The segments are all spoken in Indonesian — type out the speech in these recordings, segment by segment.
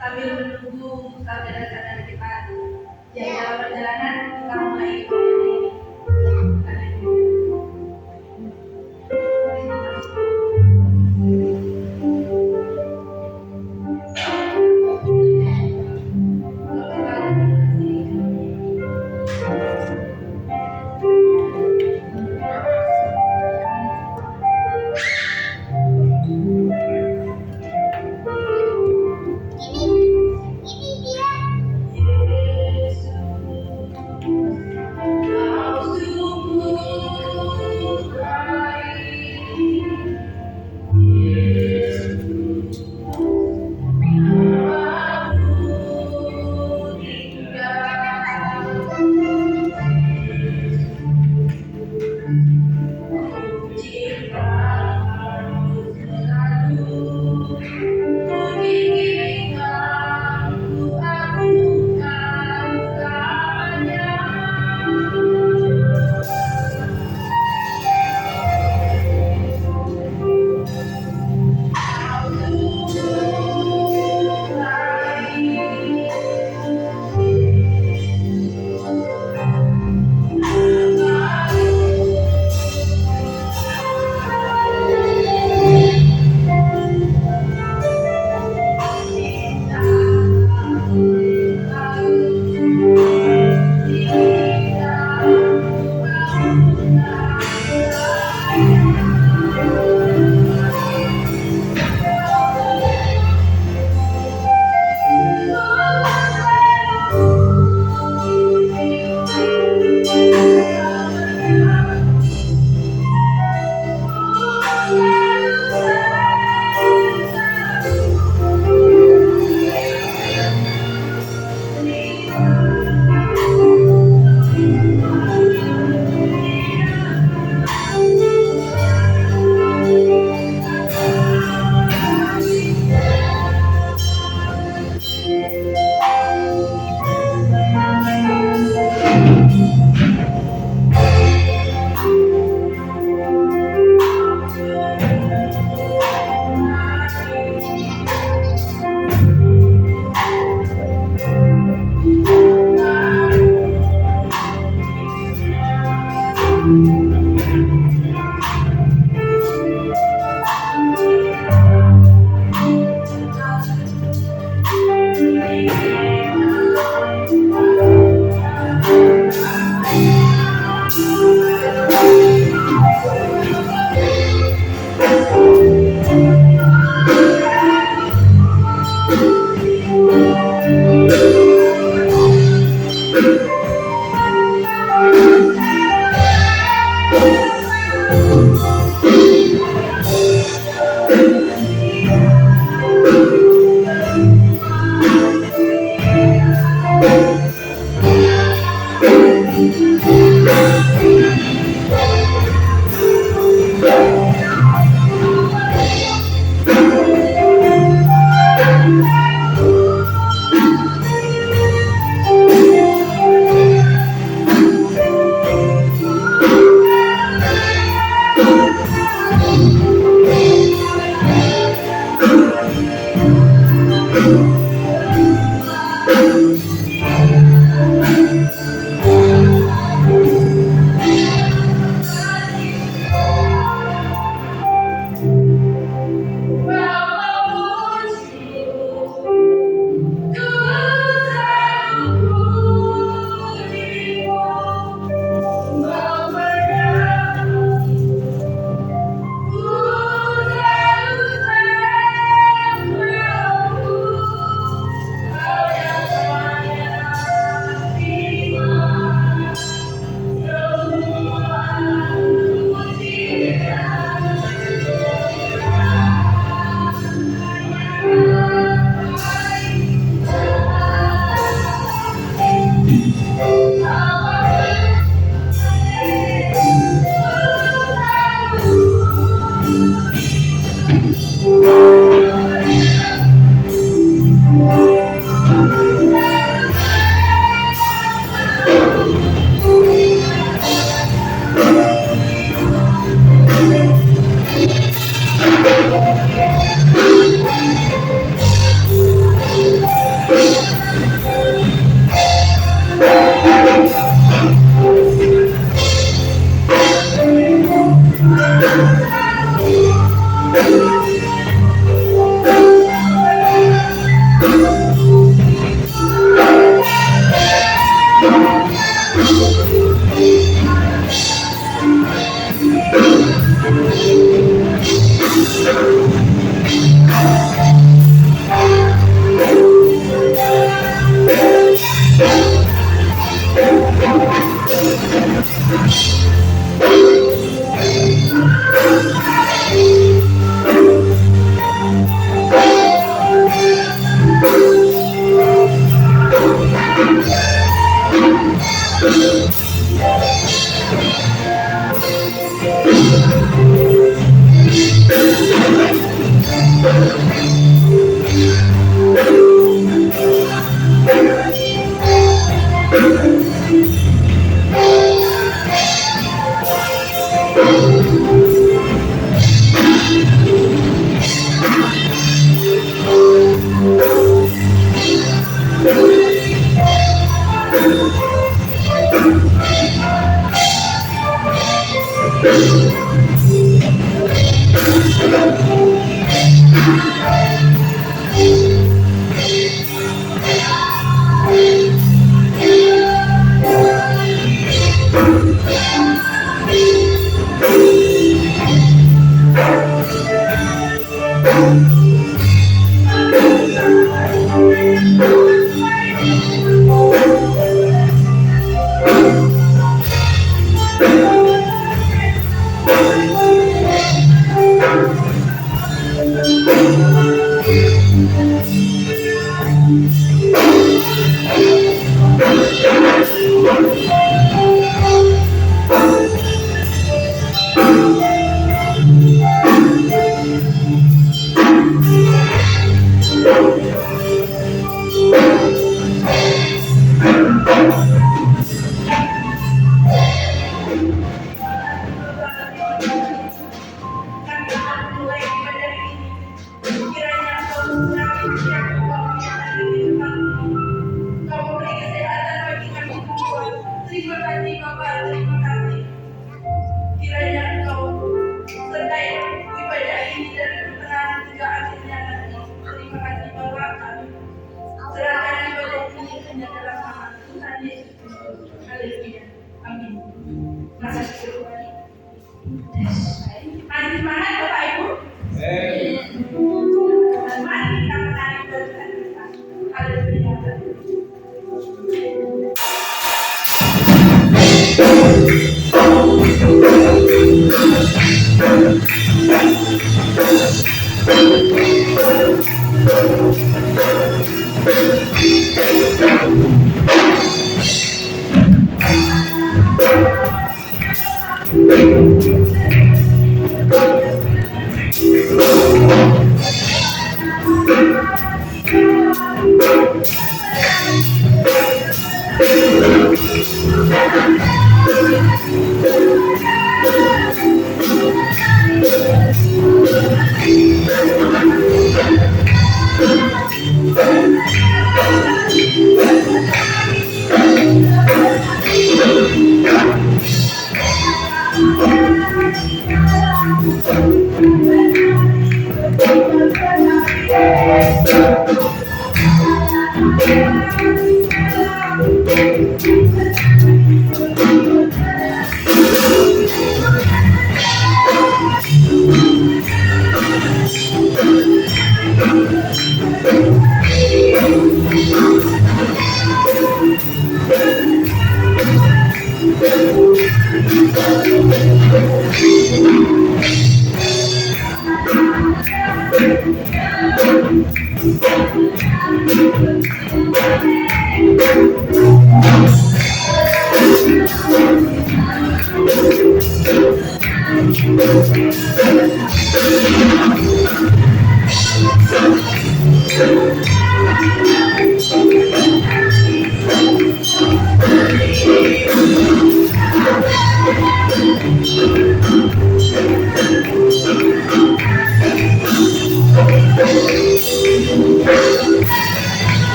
sambil menunggu sampai datang kita. Jadi dalam perjalanan kita mulai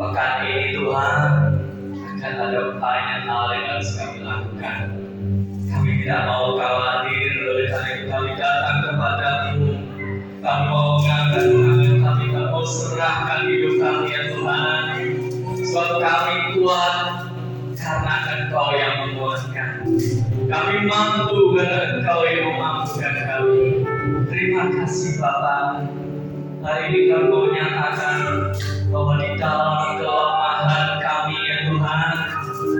Pekan ini Tuhan akan ada banyak hal yang harus kami lakukan. Kami tidak mau khawatir, oleh karena itu kami datang kepadamu. Kami mau mengangkat tangan kami, kami mau serahkan hidup kami ya Tuhan. Sebab kami kuat karena Engkau yang menguatkan. Kami mampu karena Engkau yang memampukan kami. Terima kasih Bapa. Hari ini kami mau menyatakan bahwa di dalam kelemahan kami ya Tuhan,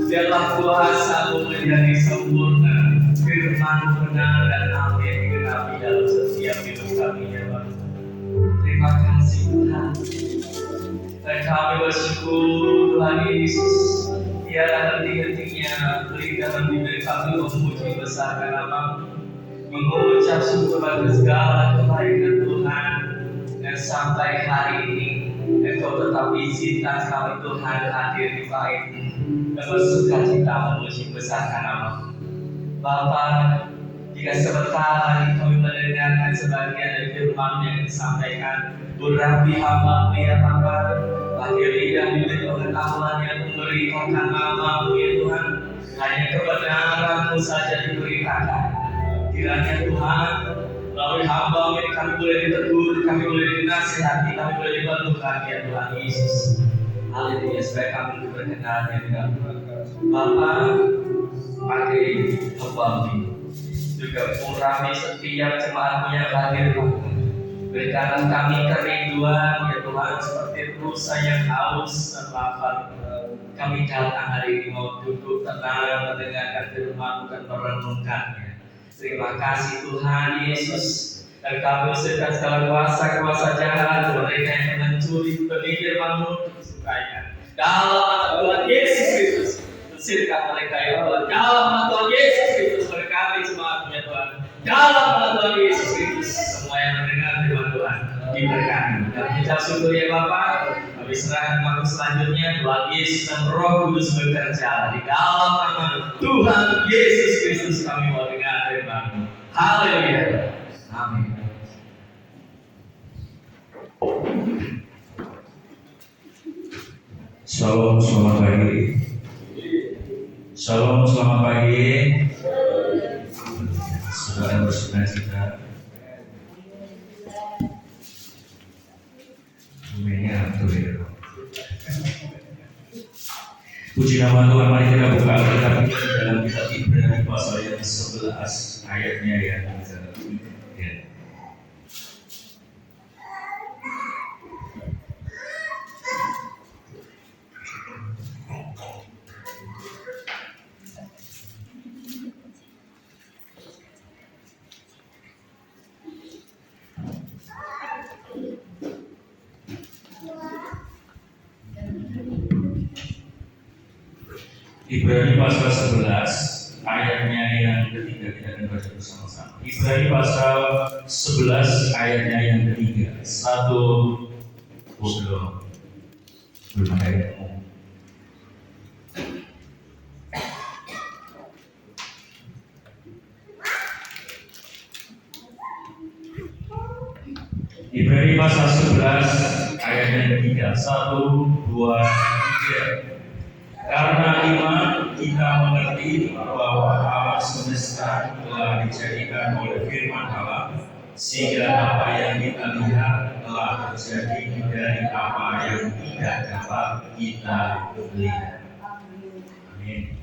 biarlah kuasa-Mu menjadi sempurna, firman-Mu benar dan amin digenapi dalam setiap hidup kami ya Tuhan. Terima kasih Tuhan. Dan kami bersyukur Tuhan Yesus, tiada henti-hentinya berikan dan bibir kami memuji besarkan nama-Mu, mengucap syukur atas segala kebaikan Tuhan. Dan sampai hari ini Engkau tetap izinkan kami Tuhan hadir di bait-Mu dan bersuka cita memuji besarkan nama-Mu. Bapa, jika sebentar lagi kami mendengarkan sebagian dari firman yang disampaikan, urapi hamba-Mu ya Bapa, bagi lidah bibir pengetahuan yang memberikan nama-Mu ya Tuhan, hanya kebenaran-Mu saja diberitakan. Kiranya Tuhan, melalui hamba-Mu ini kami boleh ditegur, kami boleh dinasihati, kami boleh dibantukan ya Tuhan Yesus. Haleluya, supaya kami berkenan ya Tuhan. Bapa, pakai hamba-Mu ini juga urapi setiap jemaat-Mu yang hadir Tuhan. Berikanlah kami kerinduan ya Tuhan, seperti rusa yang haus dan lapar. Kami datang hari ini mau duduk tenang mendengarkan firman-Mu dan merenungkannya. Terima kasih Tuhan Yesus. Dan kami usirkan segala kuasa jahat, mereka yang mencuri pemikir makhluk disukainya. Dalam nama Tuhan Yesus Kristus, usirkan mereka ya Tuhan. Dalam nama Tuhan Yesus Kristus, berkati jemaat-Mu ya Tuhan. Dalam nama Tuhan Yesus Kristus, semua yang mendengar firman Tuhan diberkati. Dan kita syukur ya Bapa. Kami serahkan waktu selanjutnya Tuhan Yesus dan Roh Kudus bekerja di dalam nama Tuhan Yesus Kristus. Kami mau dengar firman-Mu. Haleluya. Amin. Shalom, selamat pagi. Shalom, selamat pagi. Saudara bersuka-cita. Buminya atur ya. Puji nama Tuhan, mari kita buka Alkitab kita dalam kitab Ibrani pasal yang 11 ayatnya ya. Ibrani pasal 11 ayatnya yang ketiga, kita akan baca bersama-sama. Ibrani pasal 11 ayatnya yang ketiga. Belum ada yang ngomong. Ibrani pasal 11 ayat yang ketiga. 1, 2, 3. Karena iman kita mengerti bahwa alam semesta telah dijadikan oleh firman Allah, sehingga apa yang kita lihat telah terjadi dari apa yang tidak dapat kita lihat. Amin.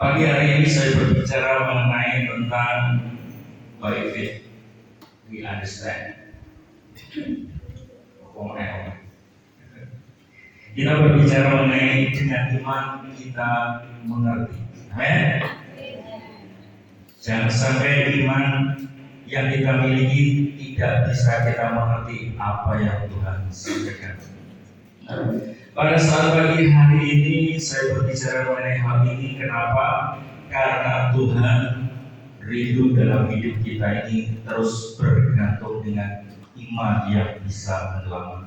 Pagi hari ini saya berbicara mengenai tentang by faith we understand. Kita berbicara mengenai dengan iman kita mengerti. Amin. Jangan sampai iman yang kita miliki tidak bisa kita mengerti apa yang Tuhan sampaikan. Pada saat pagi hari ini saya berbicara mengenai hal ini. Kenapa? Karena Tuhan rindu dalam hidup kita ini terus bergantung dengan iman yang bisa menyelamatkan.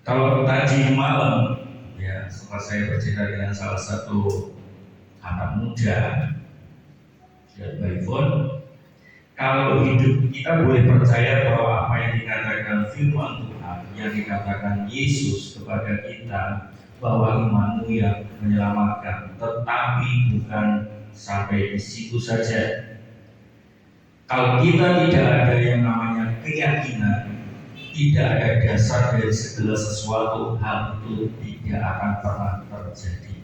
Kalau tadi malam, ya, setelah saya bercerita dengan salah satu anak muda, ya, by phone, kalau hidup kita boleh percaya bahwa apa yang dikatakan firman Tuhan, yang dikatakan Yesus kepada kita, bahwa imanmu yang menyelamatkan, tetapi bukan sampai di situ saja. Kalau kita tidak ada yang namanya keyakinan, tidak ada dasar dari segala sesuatu, hal itu tidak akan pernah terjadi.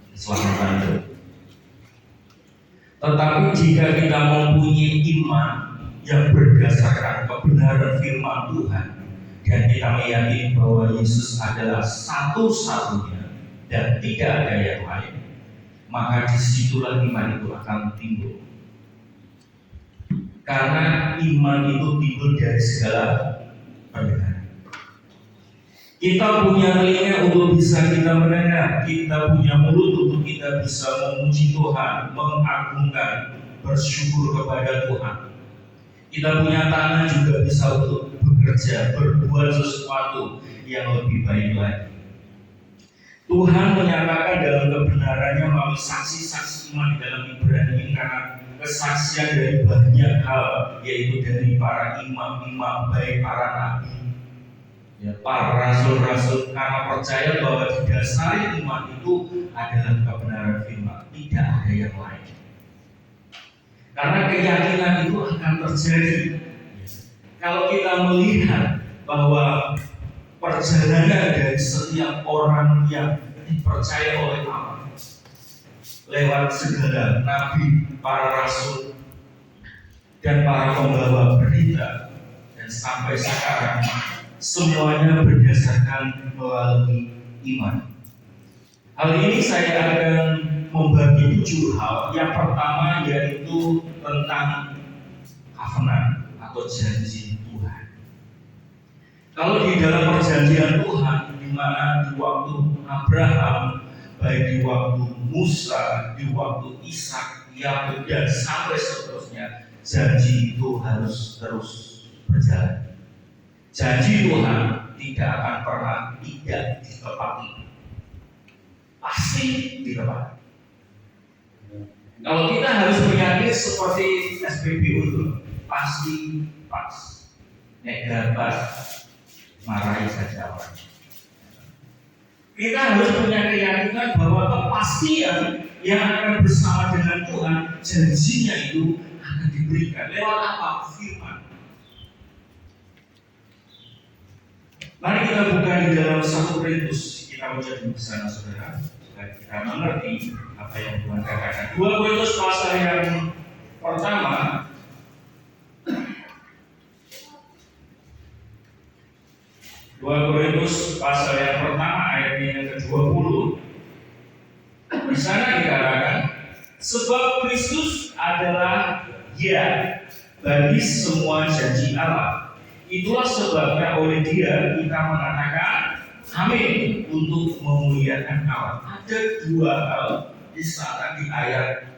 Keselamatan itu. Tetapi jika kita mempunyai iman yang berdasarkan kebenaran firman Tuhan, dan kita meyakini bahwa Yesus adalah satu-satunya dan tidak ada yang lain, maka disitulah iman itu akan timbul. Karena iman itu timbul dari segala pendengaran. Kita punya telinga untuk bisa kita mendengar, kita punya mulut untuk kita bisa memuji Tuhan, mengagungkan, bersyukur kepada Tuhan. Kita punya tangan juga bisa untuk bekerja, berbuat sesuatu yang lebih baik lagi. Tuhan menyatakan dalam kebenarannya melalui saksi-saksi iman di dalam Ibrani ini, karena kesaksian dari banyak hal, yaitu dari para imam-imam, baik para nabi, ya, para rasul-rasul, karena percaya bahwa didasari iman itu adalah kebenaran firman, tidak ada yang lain. Karena keyakinan itu akan terjadi kalau kita melihat bahwa perjalanan dari setiap orang yang dipercaya oleh Allah lewat segala nabi, para rasul, dan para pembawa berita, dan sampai sekarang semuanya berdasarkan melalui iman. Hal ini saya akan membagi 7 hal. Yang pertama yaitu tentang covenant atau janji Tuhan. Kalau di dalam perjanjian Tuhan, di mana di waktu Abraham, baik di waktu Musa, di waktu Ishak, Yakub, dan sampai seterusnya, janji itu harus terus berjalan. Janji Tuhan tidak akan pernah tidak ditepati, pasti ditepati. Kalau kita harus meyakini seperti SPBU itu, pasti pas. Nek dapat marahi saja orang. Kita harus punya keyakinan bahwa kepastian yang akan bersama dengan Tuhan, janjinya itu akan diberikan lewat apa? Firman. Mari kita buka di dalam 1 Korintus, kita baca di sana saudara, supaya kita mengerti apa yang Tuhan katakan. 2 Korintus pasal yang pertama, ayatnya yang ke-20. Di sana dikatakan, sebab Kristus adalah ya bagi semua janji Allah. Itulah sebabnya oleh Dia kita mengatakan amin, untuk memuliakan Allah. Ada dua hal disatakan di ayat,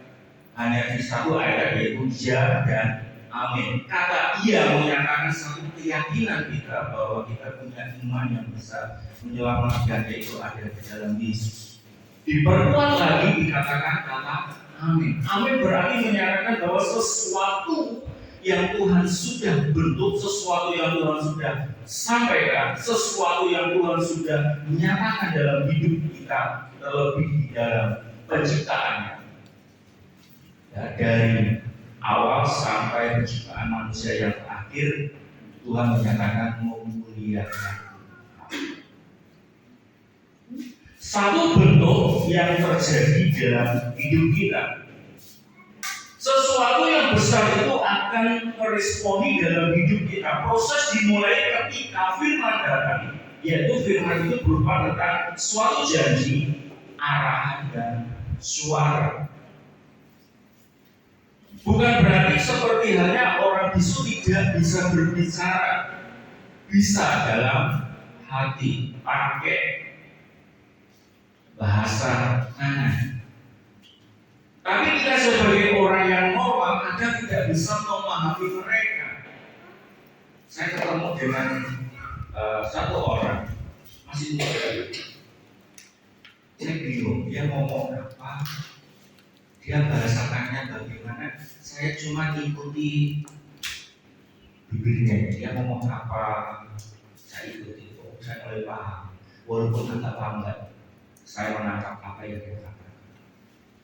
hanya di satu ayat, yaitu ya dan amin. Kata ia menyatakan satu keyakinan kita bahwa kita punya iman yang bisa menyelamatkan, yaitu ada di dalam Yesus. Diperkuat lagi dikatakan kata amin. Amin berarti menyatakan bahwa sesuatu yang Tuhan sudah bentuk, sesuatu yang Tuhan sudah sampaikan, sesuatu yang Tuhan sudah menyatakan dalam hidup kita, terlebih di dalam penciptaannya. Ya, dari awal sampai penciptaan manusia yang terakhir, Tuhan menyatakan memuliakan. Satu bentuk yang terjadi dalam hidup kita, sesuatu yang besar itu akan meresponi dalam hidup kita. Proses dimulai ketika firman datang, yaitu firman itu berupa tentang suatu janji, arahan, dan suara. Bukan berarti seperti halnya orang bisu tidak bisa berbicara, bisa dalam hati, pakai bahasa tangan. Tapi kita sebagai orang yang normal kadang tidak bisa memahami mereka. Saya ketemu dengan satu orang masih muda. Saya bingung dia ngomong apa, dia bahasakannya bagaimana. Saya cuma ikuti bibirnya, dia ngomong apa, saya ikuti. Saya mulai paham, walaupun tidak paham, saya menangkap apa yang dia katakan.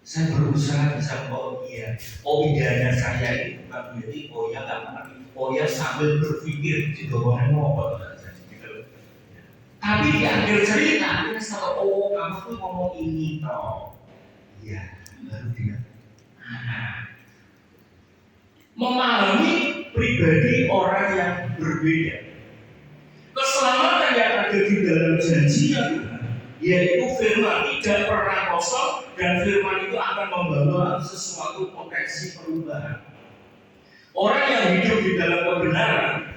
Saya berusaha bisa idenya saya itu bukan menjadi nggak mengerti sambil berpikir di dorongan ngomong gitu. Tapi di akhir cerita dia selalu kamu tuh ngomong ini toh, iya baru dia memahami pribadi orang yang berbeda. Keselamatan yang ada di dalam janjinya Tuhan, yaitu firman tidak pernah kosong, dan firman itu akan membawa sesuatu potensi perubahan. Orang yang hidup di dalam kebenaran,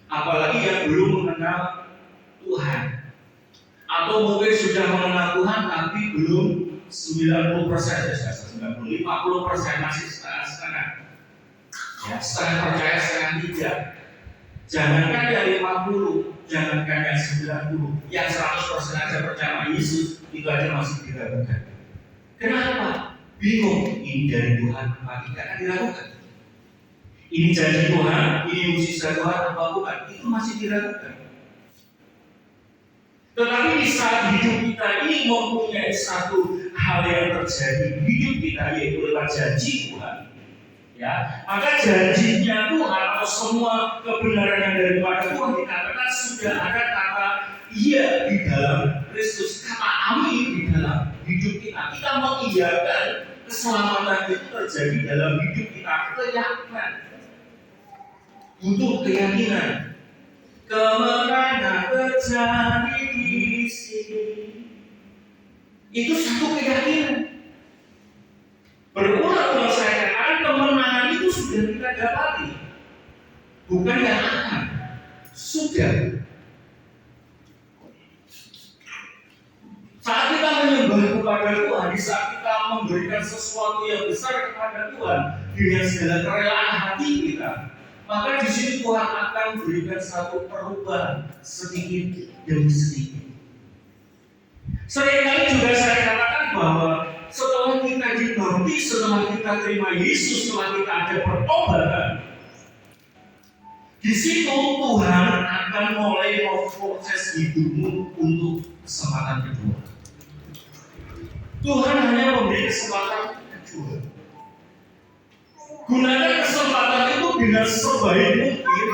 apalagi yang belum mengenal Tuhan, atau mungkin sudah mengenal Tuhan tapi belum 90%, 50% masih setengah-setengah. Ya, setengah percaya, setengah tidak. Jangankan yang 50, jangankan yang 90, yang 100% aja percaya Yesus, itu aja masih diragukan. Kenapa? Bingung, ini dari Tuhan apa tidak, akan diragukan. Ini janji Tuhan, ini mukjizat Tuhan apa bukan, itu masih diragukan. Tetapi di saat hidup kita ini mempunyai satu hal yang terjadi di hidup kita, yaitu lewat janji Tuhan. Ya, maka janjinya Tuhan atau semua kebenaran yang daripada Tuhan dikatakan sudah ada kata iya di dalam Kristus, kata amin di dalam hidup kita. Kita mengiyakan keselamatan itu terjadi dalam hidup kita. Keyakinan, butuh keyakinan. Kemenangan terjadi di sini. Itu satu keyakinan. Berulang-ulang saya katakan kemenangan itu sudah kita dapati, bukan yang akan, sudah. Saat kita menyembah kepada Tuhan, di saat kita memberikan sesuatu yang besar kepada Tuhan dengan segala kerelaan hati kita, maka di sini Tuhan akan berikan satu perubahan sedikit demi sedikit. Seringkali juga saya katakan bahwa setelah kita dibaptis, setelah kita terima Yesus, setelah kita ada pertobatan, di situ Tuhan akan mulai memproses hidupmu untuk kesempatan kedua. Tuhan hanya memberi kesempatan kedua. Gunakan kesempatan itu dengan sebaik mungkin,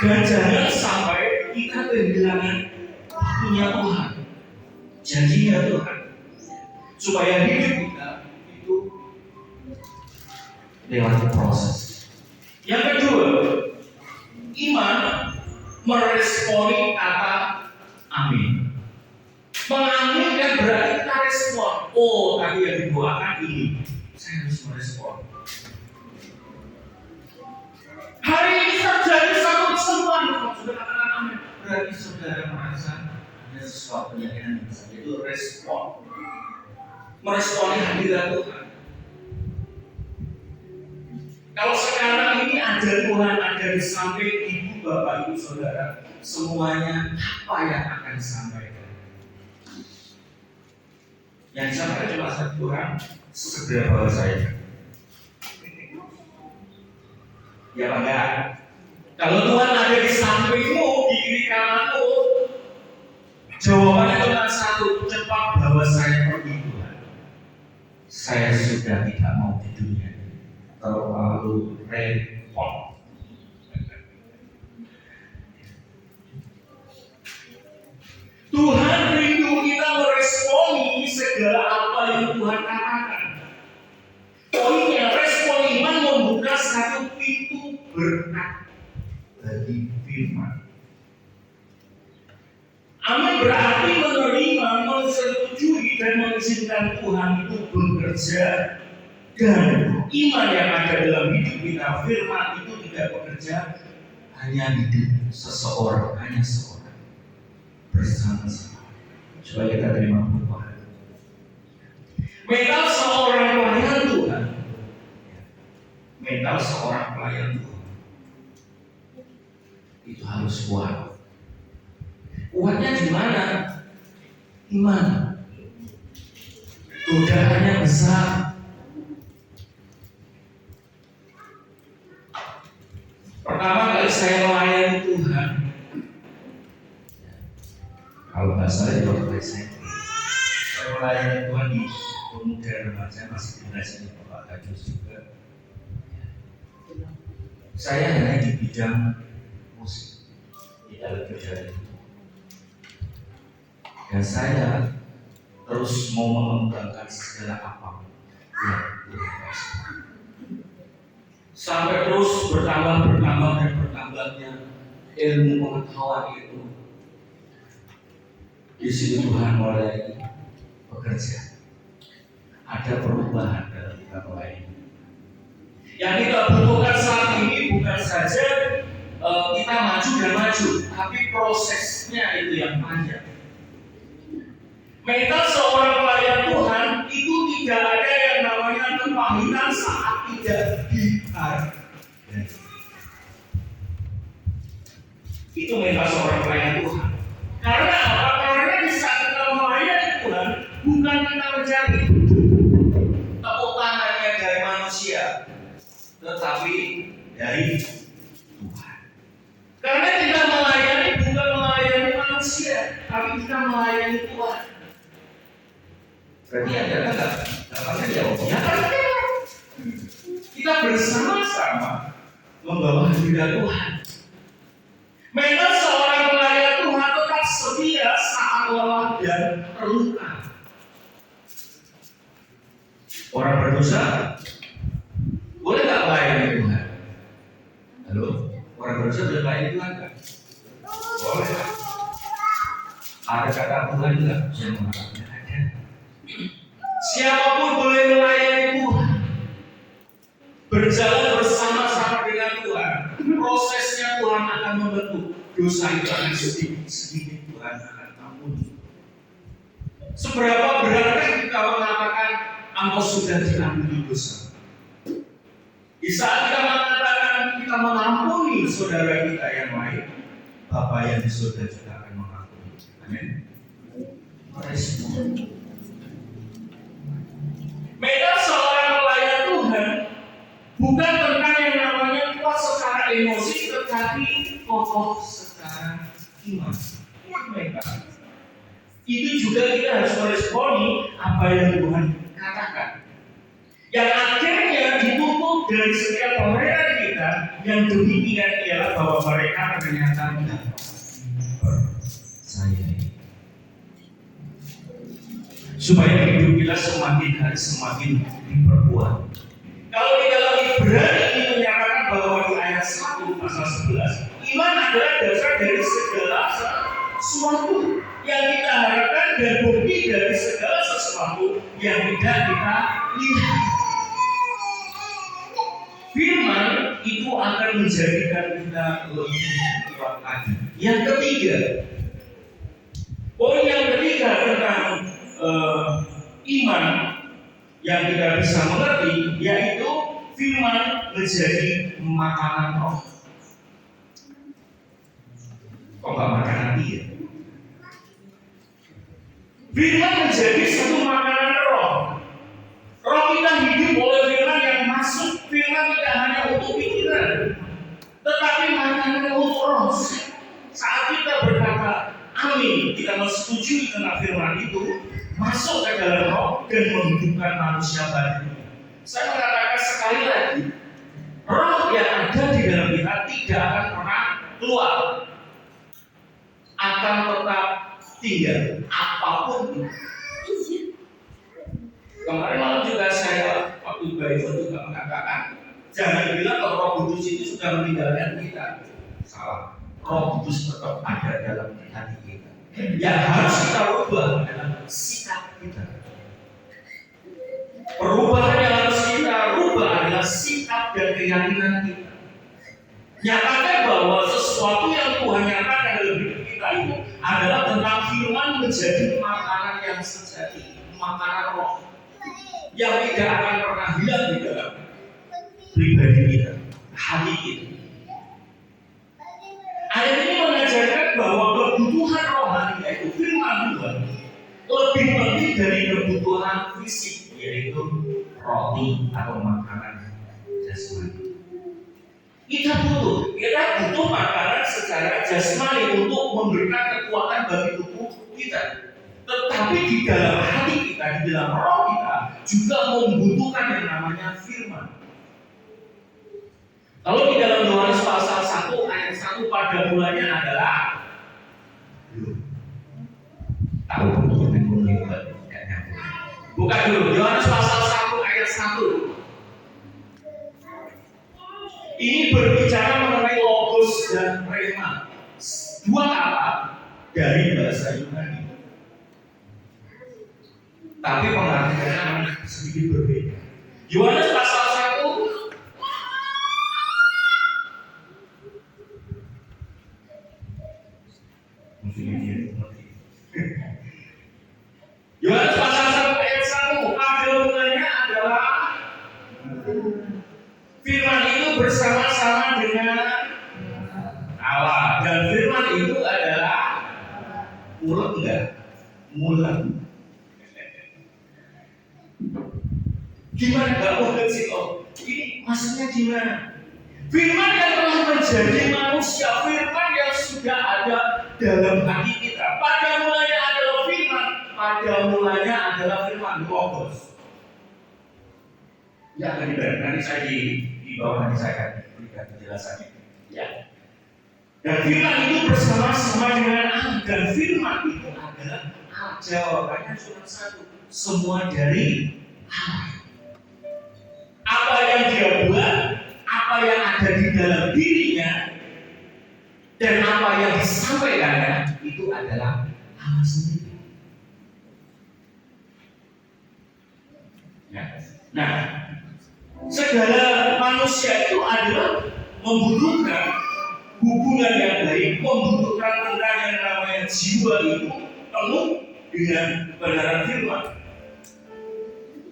dan jangan sampai kita kehilangan waktunya Tuhan, janjinya Tuhan, supaya hidup kita itu lewat proses. Yang kedua, iman meresponi kata amin. Mengaminkan berarti kita respon. Oh, tadi yang didoakan ini, saya harus merespon. Hari ini terjadi satu kesembuhan, kalau sudah katakan amin, berarti sudah saudara merasa ada sesuatu yang enak, itu respon. Meresponi hadirat Tuhan. Kalau sekarang ini ada Tuhan ada di samping ibu, bapak, ibu, saudara, semuanya apa yang akan disampaikan? Yang disampaikan cuma satu Tuhan, segera bawa saya. Ya enggak? Kalau Tuhan ada di sampingmu, di kiri kananmu, jawabannya cuma satu, cepat bawa saya pergi Tuhan. Saya sudah tidak mau di dunia ini, terlalu repot. Tuhan rindu kita meresponi segala apa yang Tuhan katakan. Poinnya, respon iman membuka satu pintu berkat bagi firman. Amin berarti menerima, menyetujui dan mengizinkan Tuhan itu bekerja, dan iman yang ada dalam hidup kita, firman itu tidak bekerja hanya hidup seseorang, hanya seorang bersama-sama. Coba kita terima berdoa. Mental seorang pelayan Tuhan, mental seorang pelayan Tuhan itu harus kuat. Kuatnya di mana? Iman. Godaannya besar. Pertama kali saya melayani Tuhan, kalau nggak salah di waktu SMP, saya melayani Tuhan di pemuda remaja, masih generasi Bapak Kadus juga. Saya hanya di bidang musik, tidak lebih dari itu. Dan saya terus mau mengembangkan segala apa yang Tuhan kasih. Sampai terus bertambah dan bertambahnya ilmu pengetahuan itu. Di sini Tuhan mulai bekerja. Ada perubahan dalam kita melayani. Yang kita butuhkan saat ini bukan saja kita maju dan maju, tapi prosesnya itu yang panjang. Mental seorang pelayan Tuhan itu tidak ada yang namanya kepahitan saat tidak dihargai. Itu mental seorang pelayan Tuhan. Karena apa? Karena di saat kita melayani Tuhan, bukan kita mencari tepuk tangannya dari manusia, tetapi dari Tuhan. Karena kita melayani bukan melayani manusia, tapi kita melayani Tuhan. Berarti ada enggak? Dapatnya jawab. Ya kan? Kita bersama-sama membawa hadirat Tuhan. Mental seorang pelayan Tuhan tetap setia saat lelah dan terluka. Orang berdosa boleh nggak melayani Tuhan? Halo? Orang berdosa boleh melayani Tuhan nggak? Boleh. Ada kata Tuhan nggak? Yang mengatakan ada. Siapapun boleh melayani Tuhan, berjalan bersama-sama dengan Tuhan. Prosesnya Tuhan akan membentuk. Dosa itu akan sedikit Tuhan akan ampuni. Seberapa beratkah kita mengatakan engkau sudah diampuni dosa? Di saat kita mengatakan kita mengampuni saudara kita yang lain, Bapa yang di surga juga akan mengampuni. Amin. Respon. Mental seorang pelayan Tuhan bukan tentang yang namanya kuat secara emosi, tetapi kokoh secara iman. Mental. Itu juga kita harus meresponi apa yang Tuhan katakan. Yang akhirnya ditutup dari setiap pemberian kita yang demikian ialah bahwa mereka ternyata tidak percaya. Supaya hidup kita semakin hari semakin diperkuat. Kalau kita lebih berani ini menyatakan bahwa di ayat 1 pasal 11, iman adalah dasar dari segala sesuatu yang kita harapkan dan bukti dari segala sesuatu yang tidak kita lihat. Firman itu akan menjadikan kita lebih kuat lagi. Yang ketiga, Poin yang ketiga tentang iman yang kita bisa mengerti, yaitu firman menjadi makanan roh. Kok nggak makanan dia? Firman menjadi satu makanan roh. Roh kita hidup oleh firman yang masuk. Firman tidak hanya untuk pikiran, tetapi makanan untuk roh. Saat kita berkata amin, kita menyetujui tentang firman itu, masuk ke dalam roh dan menghidupkan manusia baru. Saya mengatakan sekali lagi, roh yang ada di dalam kita tidak akan pernah keluar, akan tetap tinggal apapun itu. Kemarin malam juga saya waktu Baifon juga mengatakan, jangan bilang kalau Roh Kudus itu sudah meninggalkan kita. Salah. Roh Kudus tetap ada dalam hati kita. Yang harus kita ubah adalah sikap kita. Perubahan yang harus kita rubah adalah sikap dan keyakinan kita. Nyatakan bahwa sesuatu yang Tuhan nyatakan dalam hidup kita itu adalah tentang firman menjadi makanan yang sejati, makanan roh yang tidak akan pernah hilang di dalam pribadi kita, hati kita. Ayat ini mengajarkan bahwa kebutuhan rohani yaitu firman Tuhan lebih penting dari kebutuhan fisik, yaitu roti atau makanan jasmani. Kita butuh makanan secara jasmani untuk memberikan kekuatan bagi tubuh kita. Tetapi di dalam hati kita, di dalam roh kita juga membutuhkan yang namanya firman. Kalau di dalam Yohanes pasal 1 ayat 1 pada mulanya adalah tahu bukan dulu. Yohanes pasal 1 ayat 1. Ini berbicara mengenai logos dan rema. Dua kata dari bahasa Yunani. Tapi pengertiannya sedikit berbeda. Yohanes pasal 1 Yohanes pasal 1 ayat 1, pada mulanya adalah firman itu bersama-sama dengan Allah, dan firman itu adalah mulan. Gimana gak mungkin sih kok? Ini maksudnya gimana? Firman yang telah menjadi manusia, firman yang sudah ada dalam hati kita. Pada mulanya adalah firman, pada mulanya adalah firman logos. Ya, nanti saya di bawah nanti saya akan berikan penjelasannya. Ya. Dan firman itu bersama-sama dengan Allah, dan firman itu adalah Allah. Jawabannya cuma satu, semua dari Allah. Apa yang dia buat, apa yang ada di dalam dirinya, dan apa yang disampaikannya itu adalah Allah sendiri. Ya. Nah, segala manusia itu adalah membutuhkan hubungan yang baik, membutuhkan tentang yang namanya jiwa itu penuh dengan kebenaran firman.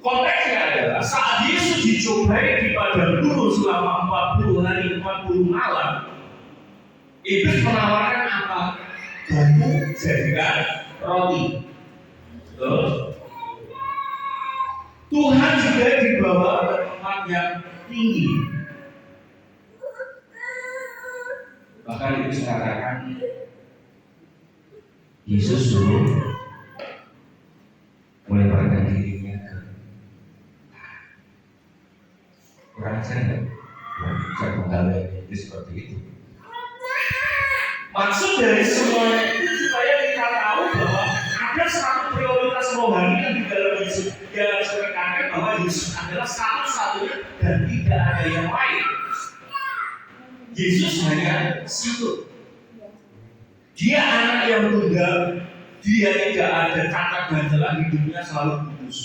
Konteksnya adalah saat Yesus dicobai di padang gurun selama 40 hari 40 malam, iblis menawarkan apa? Batu jadikan roti. Terus Tuhan juga dibawa ke tempat yang tinggi. Bahkan iblis mengatakan Yesus suruh melemparkan dirinya ke kurang ajar enggak? Saya menggalai itu seperti itu. Maksud dari semuanya itu supaya kita tahu bahwa ada satu prioritas rohani yang di dalam Yesus. Dia harus menekankan bahwa Yesus adalah satu-satunya dan tidak ada yang lain. Yesus hanya satu. Dia anak yang tunggal. Dia tidak ada cacat dan celah, hidupnya selalu kudus.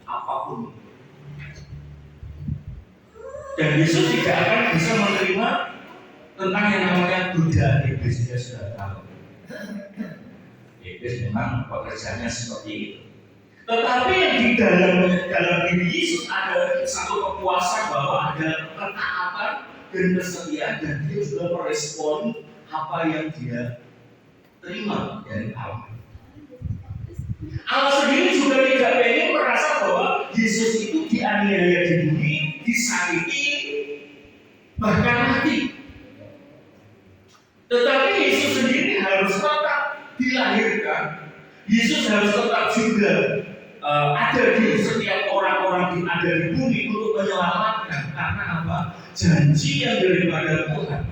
Apapun. Dan Yesus tidak akan bisa menerima tentang yang namanya godaan iblis. Dia sudah tahu. Iblis memang pekerjaannya seperti itu. Tetapi yang di dalam diri Yesus ada satu kepuasan bahwa ada ketaatan dan kesetiaan, dan dia sudah merespon apa yang dia terima dari Allah. Allah sendiri juga tidak ingin merasa bahwa Yesus itu dianiaya di bumi, disakiti, bahkan mati. Tetapi Yesus sendiri harus tetap dilahirkan. Yesus harus tetap juga ada di setiap orang-orang yang ada di bumi untuk menyelamatkan. Karena apa? Janji yang daripada Tuhan.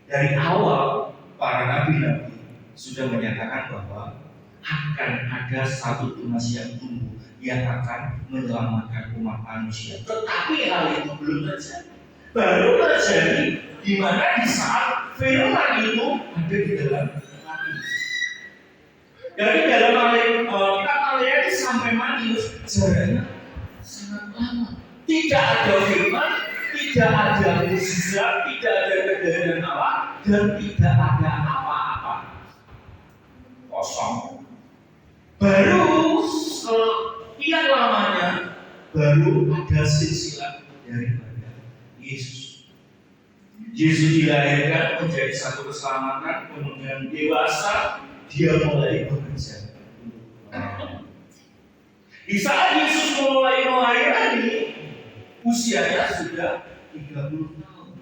Dari awal para nabi-nabi sudah menyatakan bahwa akan ada satu tunas yang tumbuh yang akan menyelamatkan umat manusia. Tetapi hal itu belum terjadi. Baru terjadi di mana di saat firman itu ada di dalam hati. Jadi dalam kitab Maleakhi sampai Matius jaraknya sangat lama. Tidak ada firman, tidak ada mukjizat, tidak ada kejadian Allah, dan tidak ada apa-apa. Kosong. Baru sekian lamanya baru ada silsilah daripada Yesus. Yesus dilahirkan menjadi satu keselamatan, kemudian dewasa dia mulai bekerja. Di saat Yesus mulai melayani, usianya sudah 30 tahun.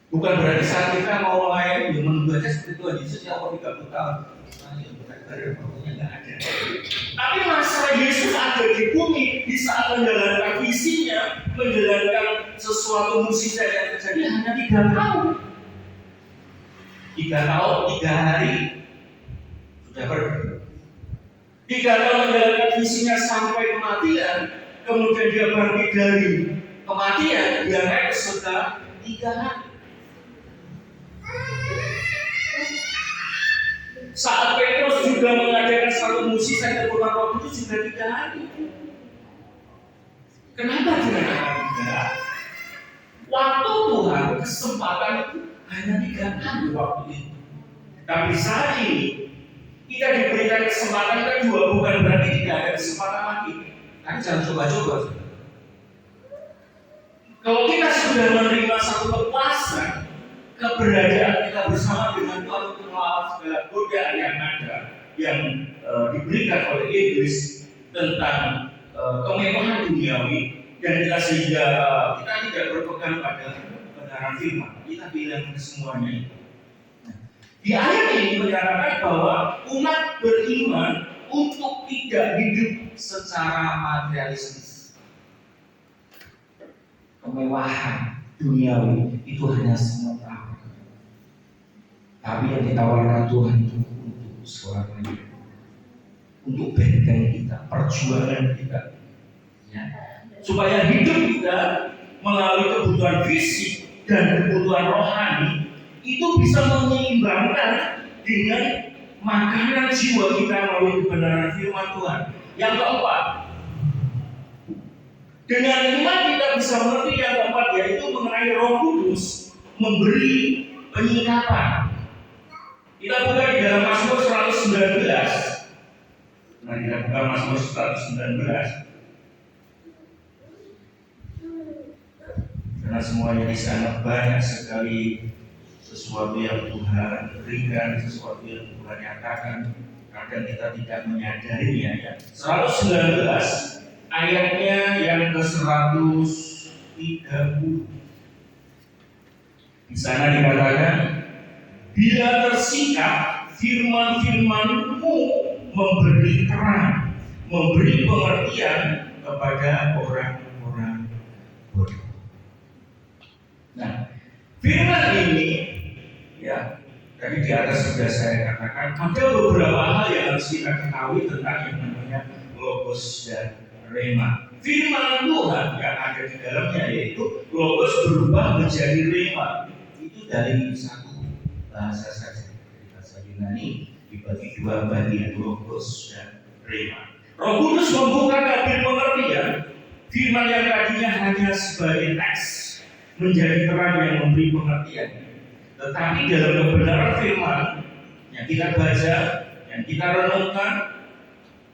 Bukan berarti saat kita mau melayani menunggu aja seperti Tuhan Yesus yang 30 tahun. Pokoknya nggak ada. Tapi masa Yesus ada di bumi di saat menjalankan visinya, menjalankan sesuatu mukjizat yang terjadi hanya 3 tahun. 3 tahun, 3 hari sudah pergi. 3 tahun menjalankan visinya sampai kematian, kemudian dia bangkit dari kematian, dia naik ke surga 3 hari. Saat Petrus juga mengadakan satu mukjizat keturunan Roh Kudus juga 3 hari. Kenapa dikatakan 3? Waktu Tuhan, kesempatan itu hanya 3 hari waktu itu. Tapi saat ini kita diberikan kesempatan kedua, bukan berarti tidak ada kesempatan lagi. Tapi jangan coba-coba. Kalau kita sudah menerima satu kepuasan, keberadaan kita bersama dengan Tuhan untuk melawan segala godaan yang ada, yang diberikan oleh iblis tentang kemewahan duniawi, dan kita sehingga kita tidak berpegang pada kebenaran firman, kita bilang semuanya itu. Di ayat ini menyatakan bahwa umat beriman untuk tidak hidup secara materialistis. Kemewahan duniawi itu hanya sementara. Tapi yang ditawarkan Tuhan itu untuk selamanya, untuk benteng kita, perjuangan kita, ya. Supaya hidup kita melalui kebutuhan fisik dan kebutuhan rohani itu bisa menyeimbangkan dengan makanan jiwa kita melalui kebenaran firman Tuhan. Yang keempat, dengan iman kita bisa mengerti yang keempat, yaitu mengenai Roh Kudus memberi penyikapan. Kita buka di dalam Mazmur 119. Nah, kita buka Mazmur 119. Karena semuanya di sana banyak sekali sesuatu yang Tuhan berikan, sesuatu yang Tuhan nyatakan. Kadang kita tidak menyadarinya, ya. 119 ayatnya yang ke-130. Di sana dikatakan, bila tersikap firman-firman-Mu memberi terang, memberi pengertian kepada orang-orang bodoh. Nah, firman ini, ya, tadi di atas sudah saya katakan, ada beberapa hal yang harus kita ketahui tentang yang namanya logos dan rema. Firman Tuhan yang ada di dalamnya, yaitu logos berubah menjadi rema. Itu dari satu bahasa saja, dari bahasa Yunani dibagi 2 bagian, logos dan rema. Roh Kudus membuka tabir pengertian firman yang tadinya hanya sebagai teks menjadi terang yang memberi pengertian. Tetapi dalam kebenaran firman yang kita baca, yang kita renungkan,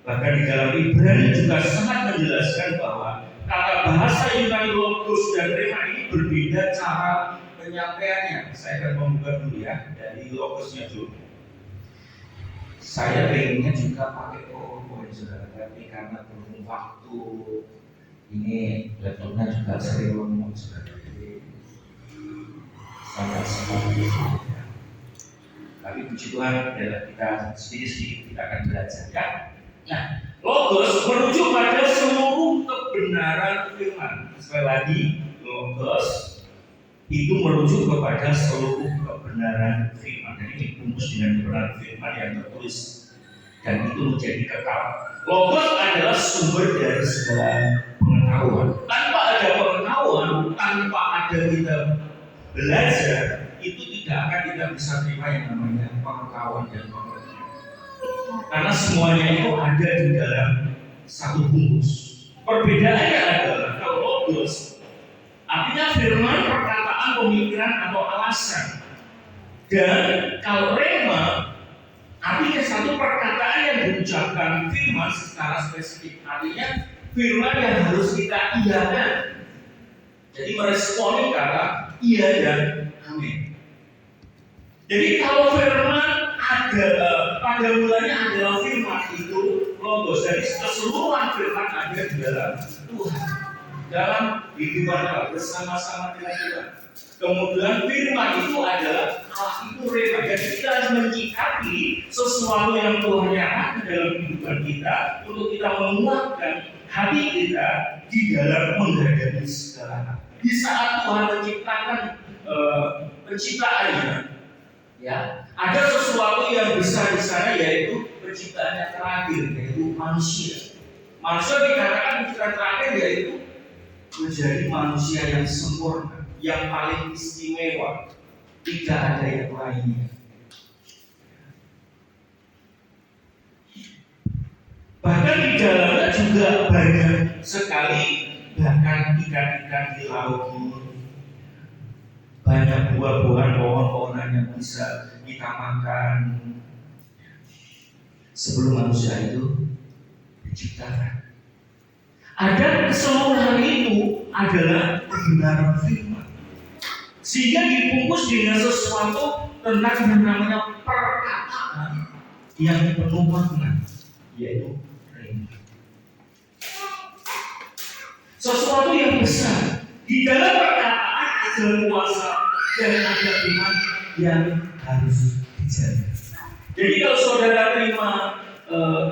bahkan di dalam Ibrani juga sangat menjelaskan bahwa kata bahasa Yunani logos dan rema ini berbeda cara penyampaiannya. Saya akan membuka dulu ya dari logosnya dulu. Saya pengennya juga pakai PowerPoint saudara, tapi karena belum waktu ini laptopnya juga sering lemot saudara. Sangat sekali. Tapi puji Tuhan, kita sedikit-sedikit kita akan belajar ya. Nah, logos merujuk pada seluruh kebenaran firman. Sekali lagi, logos itu merujuk kepada seluruh kebenaran firman. Jadi dibungkus dengan kebenaran firman yang tertulis dan itu menjadi kekal. Logos adalah sumber dari segala pengetahuan. Tanpa ada pengetahuan, tanpa ada kita belajar, itu tidak akan kita bisa terima yang namanya pengetahuan dan pengertian. Karena semuanya itu ada di dalam satu bungkus. Perbedaannya adalah kalau logos artinya firman, perkataan, pemikiran atau alasan. Dan kalau rema artinya satu perkataan yang diucapkan firman secara spesifik. Artinya firman yang harus kita iakan. Jadi meresponi kata iya dan amin. Jadi kalau firman ada pada mulanya adalah firman itu logos. Jadi keseluruhan firman ada di dalam Tuhan, dalam kehidupan bersama-sama dengan Tuhan. Kemudian firman itu adalah Allah itu rema. Jadi kita harus menyikapi sesuatu yang Tuhan nyatakan dalam kehidupan kita untuk kita menguatkan hati kita di dalam menghadapi segala hal. Di saat Tuhan menciptakan penciptaannya, ya, ada sesuatu yang besar di sana yaitu penciptaan yang terakhir yaitu manusia. Manusia dikatakan penciptaan terakhir yaitu menjadi manusia yang sempurna, yang paling istimewa, tidak ada yang lainnya. Bahkan di dalamnya juga banyak sekali, bahkan ikan-ikan di laut, banyak buah-buahan, pohon-pohonan yang bisa kita makan sebelum manusia itu diciptakan. Ada keseluruhan itu adalah kebenaran firman, sehingga dibungkus dengan sesuatu tentang yang namanya perkataan yang penuh makna, yaitu rema. Sesuatu yang besar di dalam perkataan ada kuasa dan ada iman yang harus dijaga. Jadi kalau saudara terima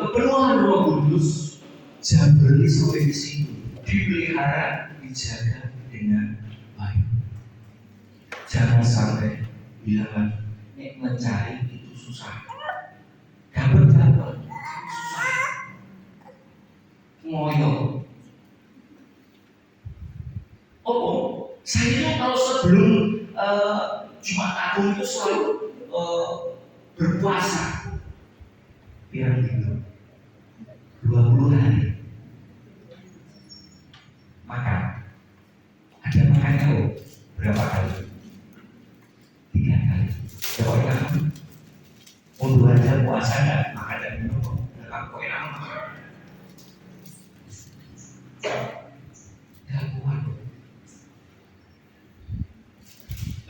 kepenuhan Roh Kudus, jangan berhenti sampai di situ. Dipelihara, dijaga dengan baik. Jangan sampai bilang mencari itu susah, dapat susah, ngoyo. Saya itu kalau sebelum Jumat Agung itu selalu berpuasa biar gitu 20 hari makan. Ada makannya berapa kali? 3 kali. Coba enak. Untuk aja puasa nggak makan dan minum. Dalam kok enak makan.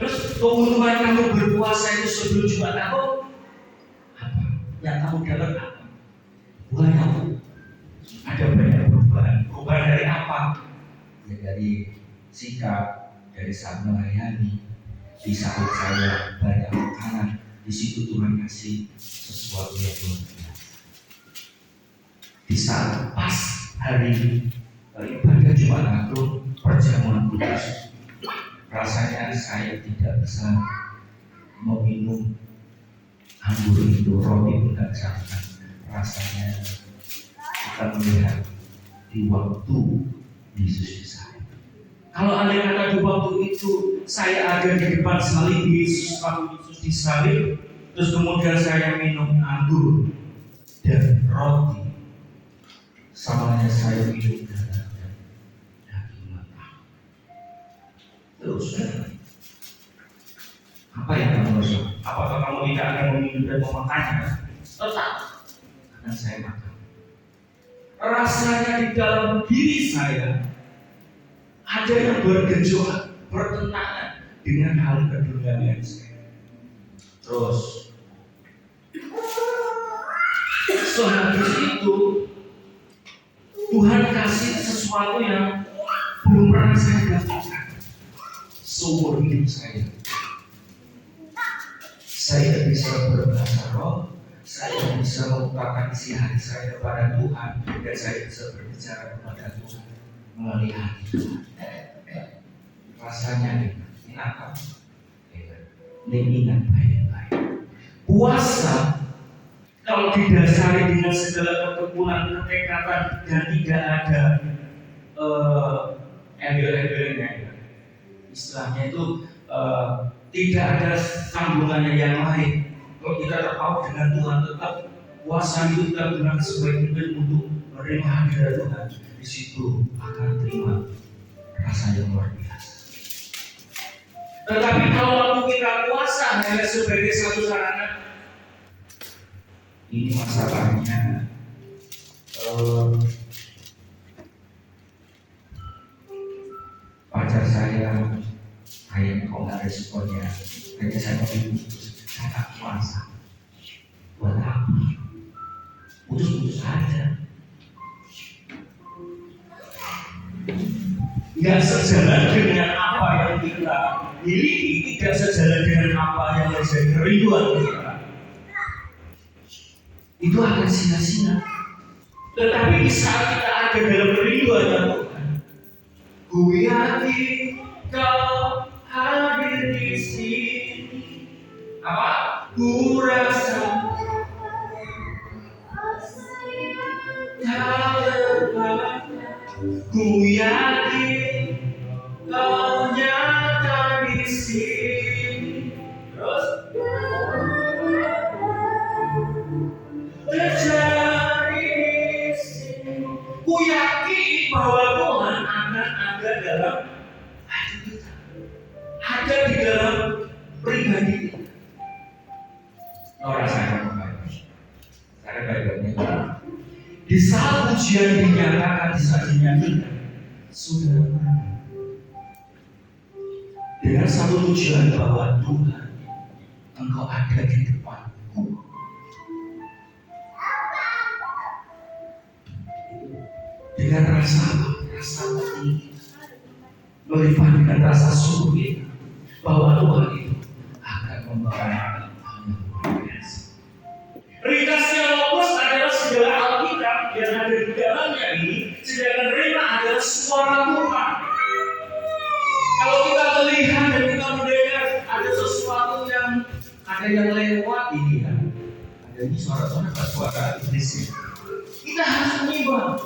Terus keuntungan kamu berpuasa itu sebelum Jumat Agung apa? Yang kamu dapat apa? Banyak. Ada banyak perubahan. Perubahan dari apa? Ya dari sikap, dari saat melayani. Di saat saya banyak makanan, di situ Tuhan kasih sesuatu yang luar biasa. Di saat pas hari ibadah Jumat Agung, perjamuan kudus, rasanya saya tidak bisa meminum anggur itu, roti pun tidak bisa. Rasanya kita melihat di waktu Yesus disayang. Kalau ada kata di waktu itu saya ada di depan salib Yesus, waktu Yesus disalib, terus kemudian saya minum anggur dan roti, samanya saya minum darah dan daging mentah. Terus apa Apa yang kamu harus lakukan? Apakah kamu tidak akan meminum dan memakannya? Tetap akan saya makan. Rasanya di dalam diri saya ada yang bergejolak, bertentangan dengan hal keduniaan saya. Terus sehabis itu Tuhan kasih sesuatu yang belum pernah saya dapatkan seumur hidup saya. Saya bisa berbahasa roh, saya bisa mengungkapkan isi hati saya kepada Tuhan, dan saya bisa berbicara kepada Tuhan melalui hati Tuhan. Rasanya enak kan? Ingat baik-baik. Puasa kalau didasari dengan segala ketekunan, ketekatan, dan tidak ada embel-embelnya, istilahnya itu tidak ada sambungannya yang lain. Kalau kita terpaut dengan Tuhan, tetap puasa itu kita gunakan sebaik mungkin untuk menerima hadirat Tuhan. Di situ akan terima rasa yang luar biasa. Tetapi kalau waktu kita puasa hanya sebagai satu sarana, ini masalahnya pacar saya kayak kok nggak responnya, kayaknya saya nggak puasa. Buat apa? Putus-putus aja. Nggak sejalan dengan apa yang kita miliki, tidak sejalan dengan apa yang menjadi kerinduan kita, itu akan sia-sia. Tetapi di saat kita ada dalam kerinduan Tuhan, ku yakin Kau hadir di sini. Apa? Ku rasa tak terbatas. Ku yakin Kau nyata di sini. Terus terjadi di sini. Ku yakin bahwa Tuhan akan ada dalam hati kita, ada di dalam pribadi kita. Rasakan baik-baiknya. Di saat ujian dinyatakan, di saat dinyatakan, sudah dengan satu tujuan bahwa Tuhan, Engkau ada di depanku. Dengan rasa tinggi, melipat dengan rasa sulit bahwa Tuhan itu akan membawa hal yang luar biasa. Ringkasnya Logos adalah segala Alkitab yang ada di dalamnya ini, sedangkan Rema adalah suara Tuhan. Kalau kita melihat dan kita mendengar ada sesuatu yang ada yang lewat ini kan, ada ini suara iblis. Kita harus menyimbang.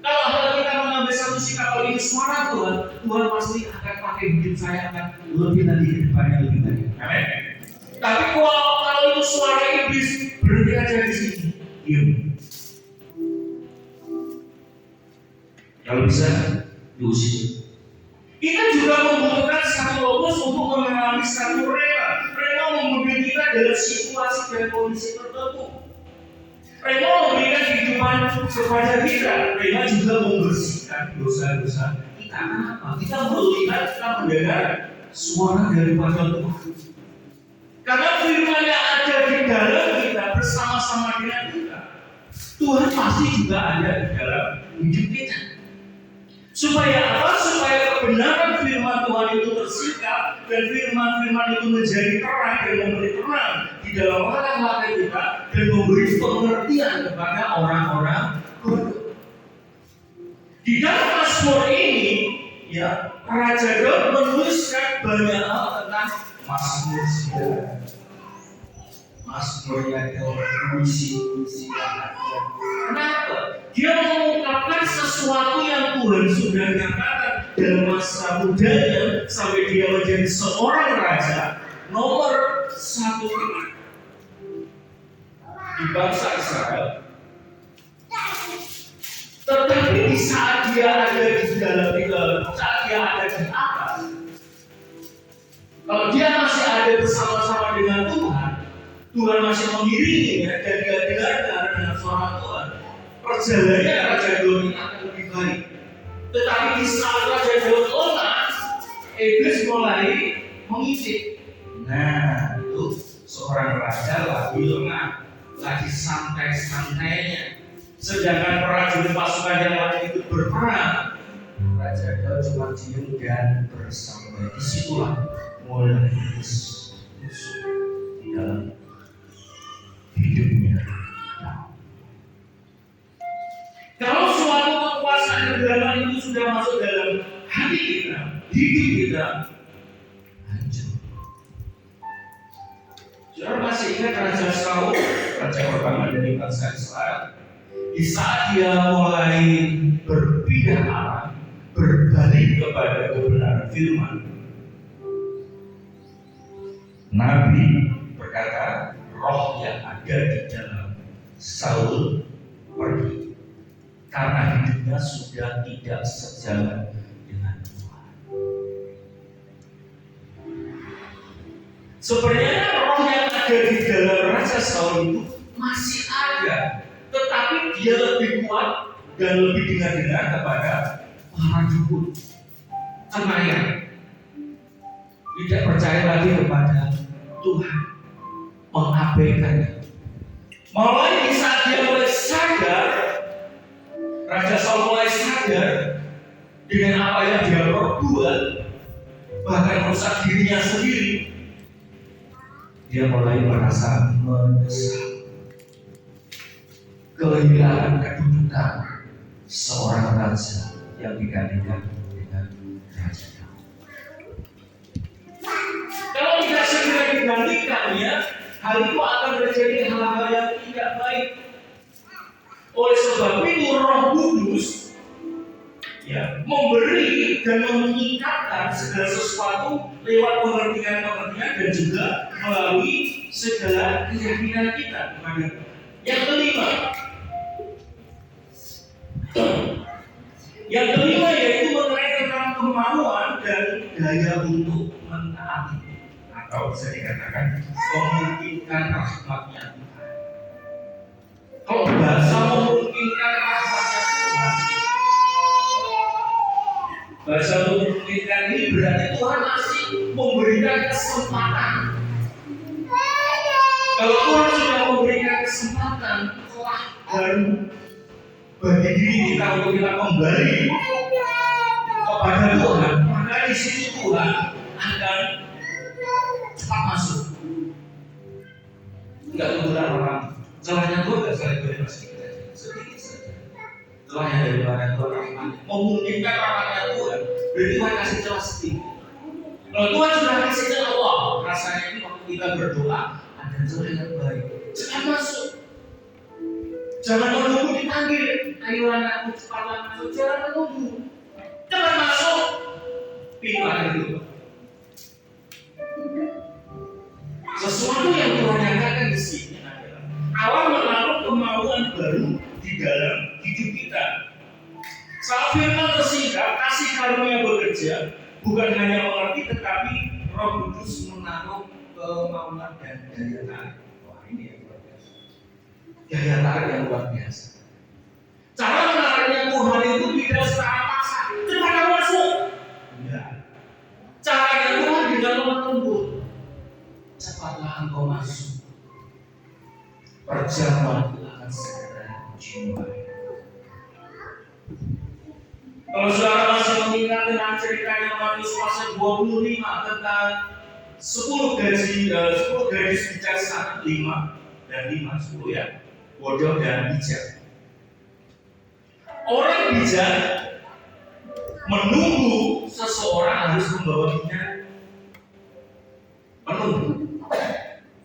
Kalau kita mengambil satu sikap, kalau ini suara Tuhan, Tuhan pasti akan pakai hidup saya akan lebih nanti ke depannya lebih baik. Amin. Tapi kalau itu suara iblis, berhenti aja di sini. Diam. Kalau bisa diusir. Kita juga membutuhkan satu Logos untuk mengalami satu rema. Rema membimbing kita dalam situasi dan kondisi tertentu. Rema memberikan kehidupan kepada kita. Rema juga membersihkan dosa-dosa kita. Kenapa? Kita melihat, kita mendengar suara daripada Tuhan. Karena firman yang ada di dalam kita bersama-sama dengan kita, Tuhan pasti juga ada di dalam hidup kita. Supaya apa? Supaya kebenaran firman Tuhan itu tersingkap dan firman-firman itu menjadi terang dan memberi terang di dalam hati kita dan memberi pengertian kepada orang-orang bodoh. Di dalam Mazmur ini, ya, Raja Daud menuliskan banyak hal tentang Mazmur segala. Mazmurnya Daud, puisi-puisi yang ada. Kenapa? Dia mengungkapkan sesuatu yang Tuhan sudah katakan dalam masa mudanya sampai dia menjadi seorang raja nomor satu di bangsa Israel. Tetapi di saat dia ada di dalam, saat dia ada di atas, kalau dia masih ada ada bersama-sama dengan Tuhan, Tuhan masih mengiringinya dan dia dengarkan dengan suara Tuhan, perjalanannya Raja Daud ini akan lebih baik. Tetapi di saat Raja Daud lemah, iblis mulai mengintip. Nah, itu seorang raja lagi lemah, lagi santai-santainya. Sedangkan prajurit pasukan yang lain ikut berperang, Raja Daud cuma diam dan bersantai. Disitulah mulai musuh di dalam hidupnya. Kalau suatu kekuasaan kegelapan itu sudah masuk dalam hati kita, hidup kita, hancur. Saudara masih ingat Raja Saul, raja pertama dari bangsa Israel? Di saat dia mulai berpindah arah, berbalik kepada kebenaran firman, Nabi berkata, roh yang ada di dalam Saul pergi, karena hidupnya sudah tidak sejalan dengan Tuhan. Sebenarnya roh yang ada di dalam Raja Saul itu masih ada, tetapi dia lebih kuat dan lebih dengar-dengar kepada para dukun, cenayang, tidak percaya lagi kepada Tuhan, mengabaikannya. Mulai di saat dia mulai sadar, Raja Saul mulai sadar dengan apa yang dia perbuat, bahkan merusak dirinya sendiri. Dia mulai merasa menyesal, kehilangan kedudukan seorang raja yang digantikan dengan Raja Daud. Kalau tidak segera digantikannya, hal itu akan terjadi hal-hal yang tidak baik. Oleh sebab itu Roh Kudus memberi dan meningkatkan segala sesuatu lewat pengertian-pengertian dan juga melalui segala keyakinan kita. Yang kelima yaitu mengenai tentang kemauan dan daya untuk mentaati, atau bisa dikatakan memungkinkan rahmatnya Tuhan. Kalau bahasa memungkinkan rahmatnya Tuhan, bahasa memungkinkan ini berarti Tuhan masih memberikan kesempatan. Kalau Tuhan sudah memberikan kesempatan telah baru bagi diri kita untuk kita kembali kepada Tuhan, maka di situ Tuhan akan cepat masuk. Enggak tunggu lama. Celahnya Tuhan enggak sekali beri sedikit saja. Celahnya dari mana Tuhan rahmat, memungkinkan rahmatnya Tuhan. Berarti Tuhan kasih celah sedikit. Kalau Tuhan sudah kasih celah, wah, rasanya ini waktu kita berdoa ada celah yang baik. Cepat masuk. Jangan menunggu dipanggil. Ayo anakku cepatlah masuk. Jangan menunggu. Cepat masuk. Pintu ada itu. Sesuatu yang Tuhan nyatakan di sini adalah Allah menaruh kemauan baru di dalam hidup kita. Saat firman tersingkap, kasih karunia bekerja, bukan hanya mengerti, tetapi Roh Kudus menaruh kemauan dan daya tarik. Wah, ini yang luar biasa. Daya tarik yang luar biasa. Cara menariknya Tuhan itu tidak secara paksa. Cepat masuk. Enggak. Caranya Tuhan dengan lemah lembut. Cepatlah engkau masuk. Perjamuan itu akan segera dijumpai. Kalau saudara masih mengingat dengan ceritanya Matius pasal 25 tentang 10 gadis bijaksana, 5 dan 5, 10 ya, bodoh dan bijak. Orang bijak menunggu seseorang harus membawa minyak, menunggu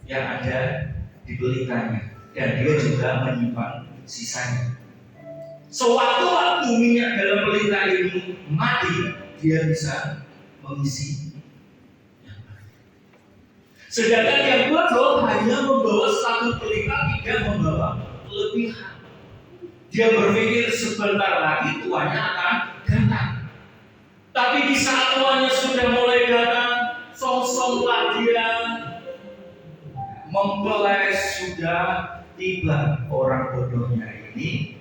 yang ada di belitanya, dan dia juga menyimpan sisanya. Sewaktu-waktu minyak dalam pelita ini mati, dia bisa mengisi yang lain. Sedangkan yang bodoh hanya membawa satu pelita, tidak membawa kelebihan. Dia berpikir sebentar lagi tuannya akan datang. Tapi di saat tuannya sudah mulai datang, song-songlah dia mempelai sudah tiba. Orang bodohnya ini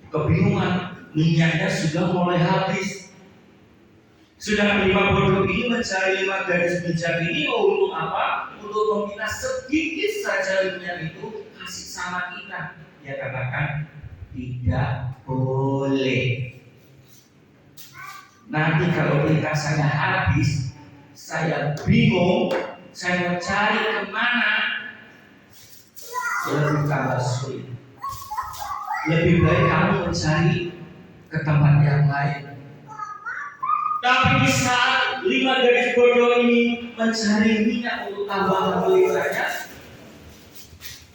kebingungan, minyaknya sudah mulai habis. Sudah 5 bodoh ini mencari 5 gadis bijak ini untuk apa? Untuk meminta sedikit saja minyak itu kasih sama kita. Dia katakan tidak boleh. Nanti kalau minyak saya habis, saya bingung, saya mau cari kemana, lebih tambah sulit. Lebih baik kamu mencari ke tempat yang lain. Tapi di saat 5 gadis bodoh ini mencari minyak untuk tambahan melitanya,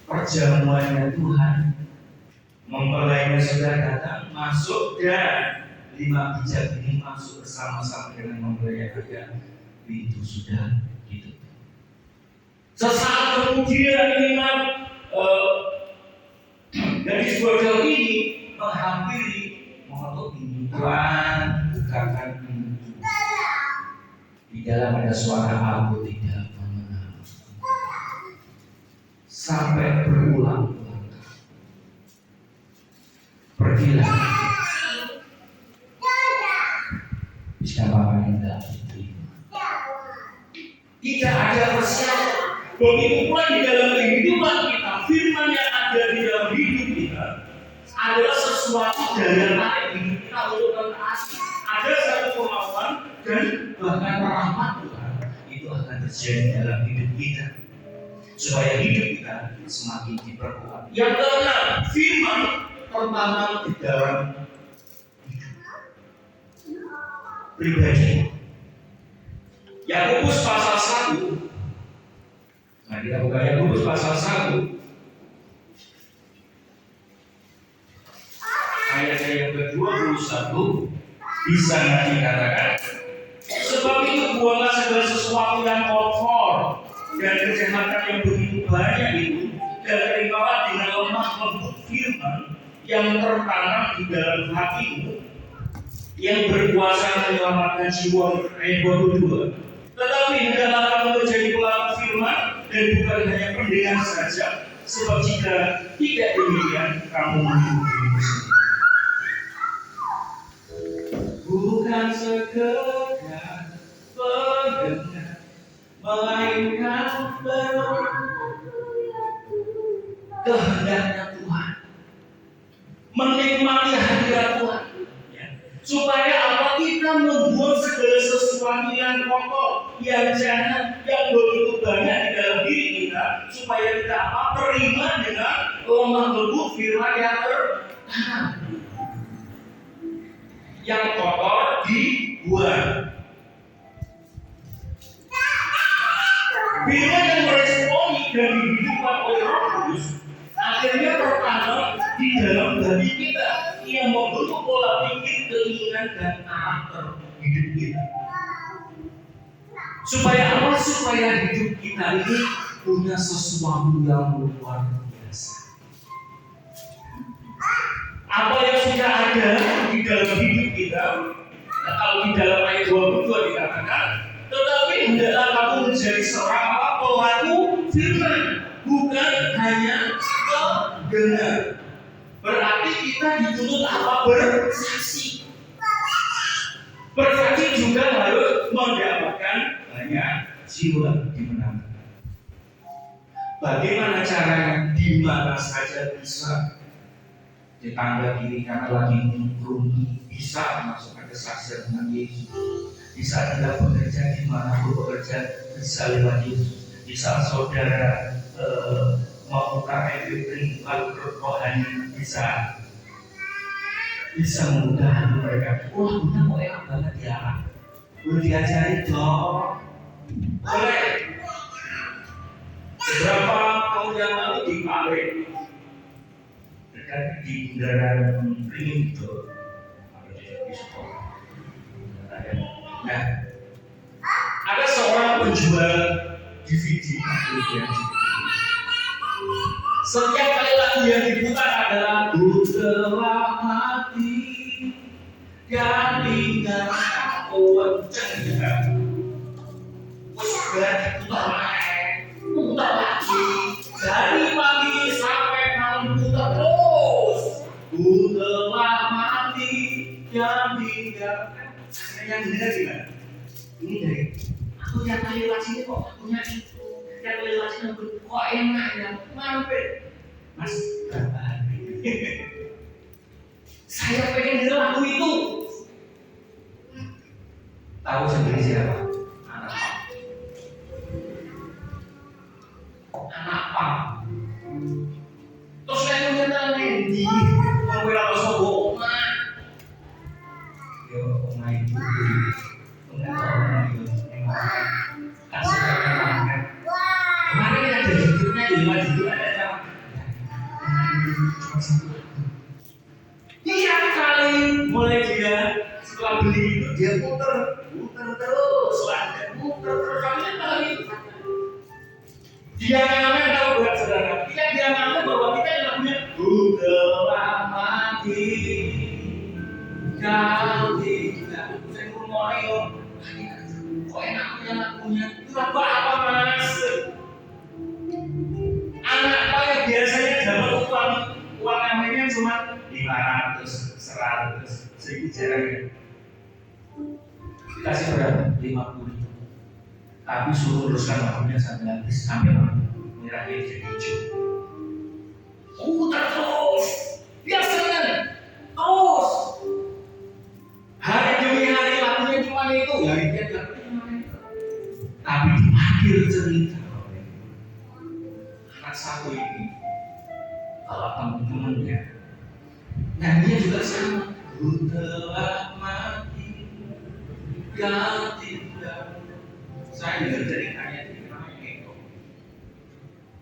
perjamuannya Tuhan, mempelainya sudah datang, masuk, dan 5 bijak ini masuk bersama-sama dengan mempelai yang pintu sudah ditutup. Sesaat kemudian 5 gadis bodoh ini menghampiri, mengetuk pintu. Tuhan, bukakan pintu. Di dalam ada suara, aku tidak mengenal. Sampai berulang-ulang. Pergilah. Bisa Bapak tidak diterima. Tidak ada persiapan. Begitu pula di dalam kehidupan kita, firman yang ada di dalam hidup kita adalah sesuatu daya tarik hidup kita untuk mentaati. Ada satu kemauan dan bahkan rahmat Tuhan itu akan terjadi dalam hidup kita supaya hidup kita semakin diperkuat. Yang keenam, firman pertama di dalam hidup pribadi. Yakobus pasal 1. Nah, kita buka Yakobus pasal 1. Ayat yang ke-21 di sana dikatakan, sebab itu buanglah segala sesuatu yang kotor dan kejahatan yang begitu banyak itu, dan terimalah dengan lemah lembut firman yang tertanam di dalam hatimu, yang berkuasa menyelamatkan jiwa. Ayat 22. Tetapi hendaklah kamu menjadi pelaku firman dan bukan hanya pendengar saja, sebab jika tidak demikian kamu menipu dirimu sendiri. Bukan sekedar pendengar, melainkan kehendaknya Tuhan, menikmati hadirat Tuhan, ya. Supaya apa? Kita membuang segala sesuatu yang kotor, yang jahat, yang begitu banyak di dalam diri kita, supaya kita apa? Terima dengan lemah lembut firman yang tertanam. Yang kotor dibuang. Firman yang meresponi dan dihidupkan oleh Roh Kudus akhirnya tertanam di dalam hati kita yang membentuk pola pikir, keinginan dan karakter hidup kita. Supaya apa? Supaya hidup kita ini punya sesuatu yang luar biasa. Apa yang sudah ada di dalam hidup kita, nah, kalau di dalam ayat 22 dikatakan, tetapi hendaklah kamu menjadi seorang pelaku firman, bukan hanya pendengar. Berarti kita dituntut apa? Bersaksi. Bersaksi juga harus mendapatkan banyak jiwa dimenangkan. Bagaimana caranya? Di mana saja bisa. Di tangga kiri kanan lagi rugi, bisa masukkan kesaksian dengan Yesus. Di saat kita bekerja, dimanapun bekerja, bisa lewat Yesus. Di saat saudara membuka MP3 lalu rohani, bisa mengubah hati mereka. Wah, benar kok enak banget ya. Boleh diajari dong. Boleh. Beberapa tahun yang lalu di Paris, di bundaran Ringin itu ada di sekolah. Nah, ada seorang penjual DVD. Setiap kali lagu yang diputar adalah Bukalah hati dan ingat kenceng. Wes berarti diputar. yang dengar gimana? Ini dari aku tiap kali lewat sini kok punya itu, tiap kali lewat sini kok enak ya, mampir. Mas, berapa hari? Saya pengen dengar lagu itu. Tahu sendiri siapa? Anak pang. Terus saya punya Randy, mau bela sobo oma. Yo oma itu, oma itu, kasih kalian. Kemarin ada hidupnya di rumah itu ada sama. Tiap kali mulai dia setelah beli itu dia puter terus kalian lagi. Dia ngamen tahu berat saudara. Dia ngamen bahwa kita yang lagunya udah mati kau tidak saya ngomongin kok enak punya lagunya itu apa mas? Anak apa yang biasanya dapat uang ngamennya cuma 500, 100 sedikit jarang. Dikasih berapa? 50. Tapi suruh teruskan lagunya sampai habis, sampai merahnya jadi hijau. Terus, biasanya terus. Hari demi hari lagunya cuma itu, ya dia lagunya cuma itu. Tapi di akhir cerita, anak satu ini, kalau teman-temannya, nah dia juga sama. Ku telah mati, kau tidak. Saya dengar ceritanya di namanya itu.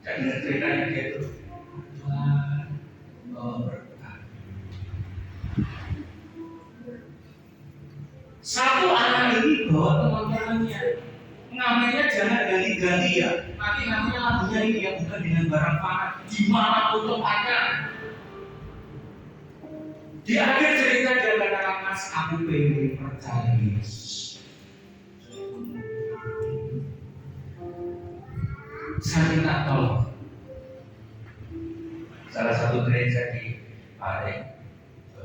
Saya dengar ceritanya dia itu. Tuhan memberkati. Satu anak ini bawa teman-temannya. Namanya jangan ganti-ganti ya. Nanti namanya lagunya ini ya bukan dengan barang pangan. Dimanapun tempatnya. Di akhir cerita dia katakan mas aku pengen percaya Yesus. Saya minta tolong. Salah satu gereja di Pare,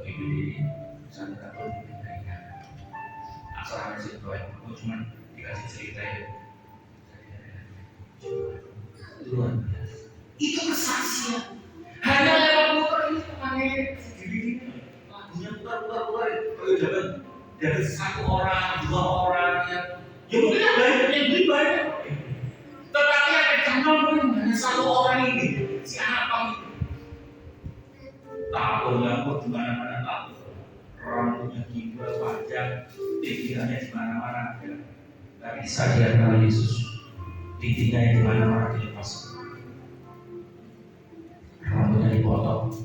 ibu di saya minta tolong diberikan. Asalnya sih doa, aku cuma dikasih cerita ya. Luar biasa. Itu kesaksian. Hanya lewat muter ini kemarin sendiri lagunya putar. Kalau dapat satu orang, dua orang ya mungkin yang beli banyak. Tetapi yang kenal hanya satu orang ini, si anak pang itu. Tahunya pun di mana-mana tahu. Rambutnya gimbal panjang, pikirannya di mana-mana. Gak bisa dia kenal Yesus. Titiknya di mana-mana dilepas. Rambutnya dipotong.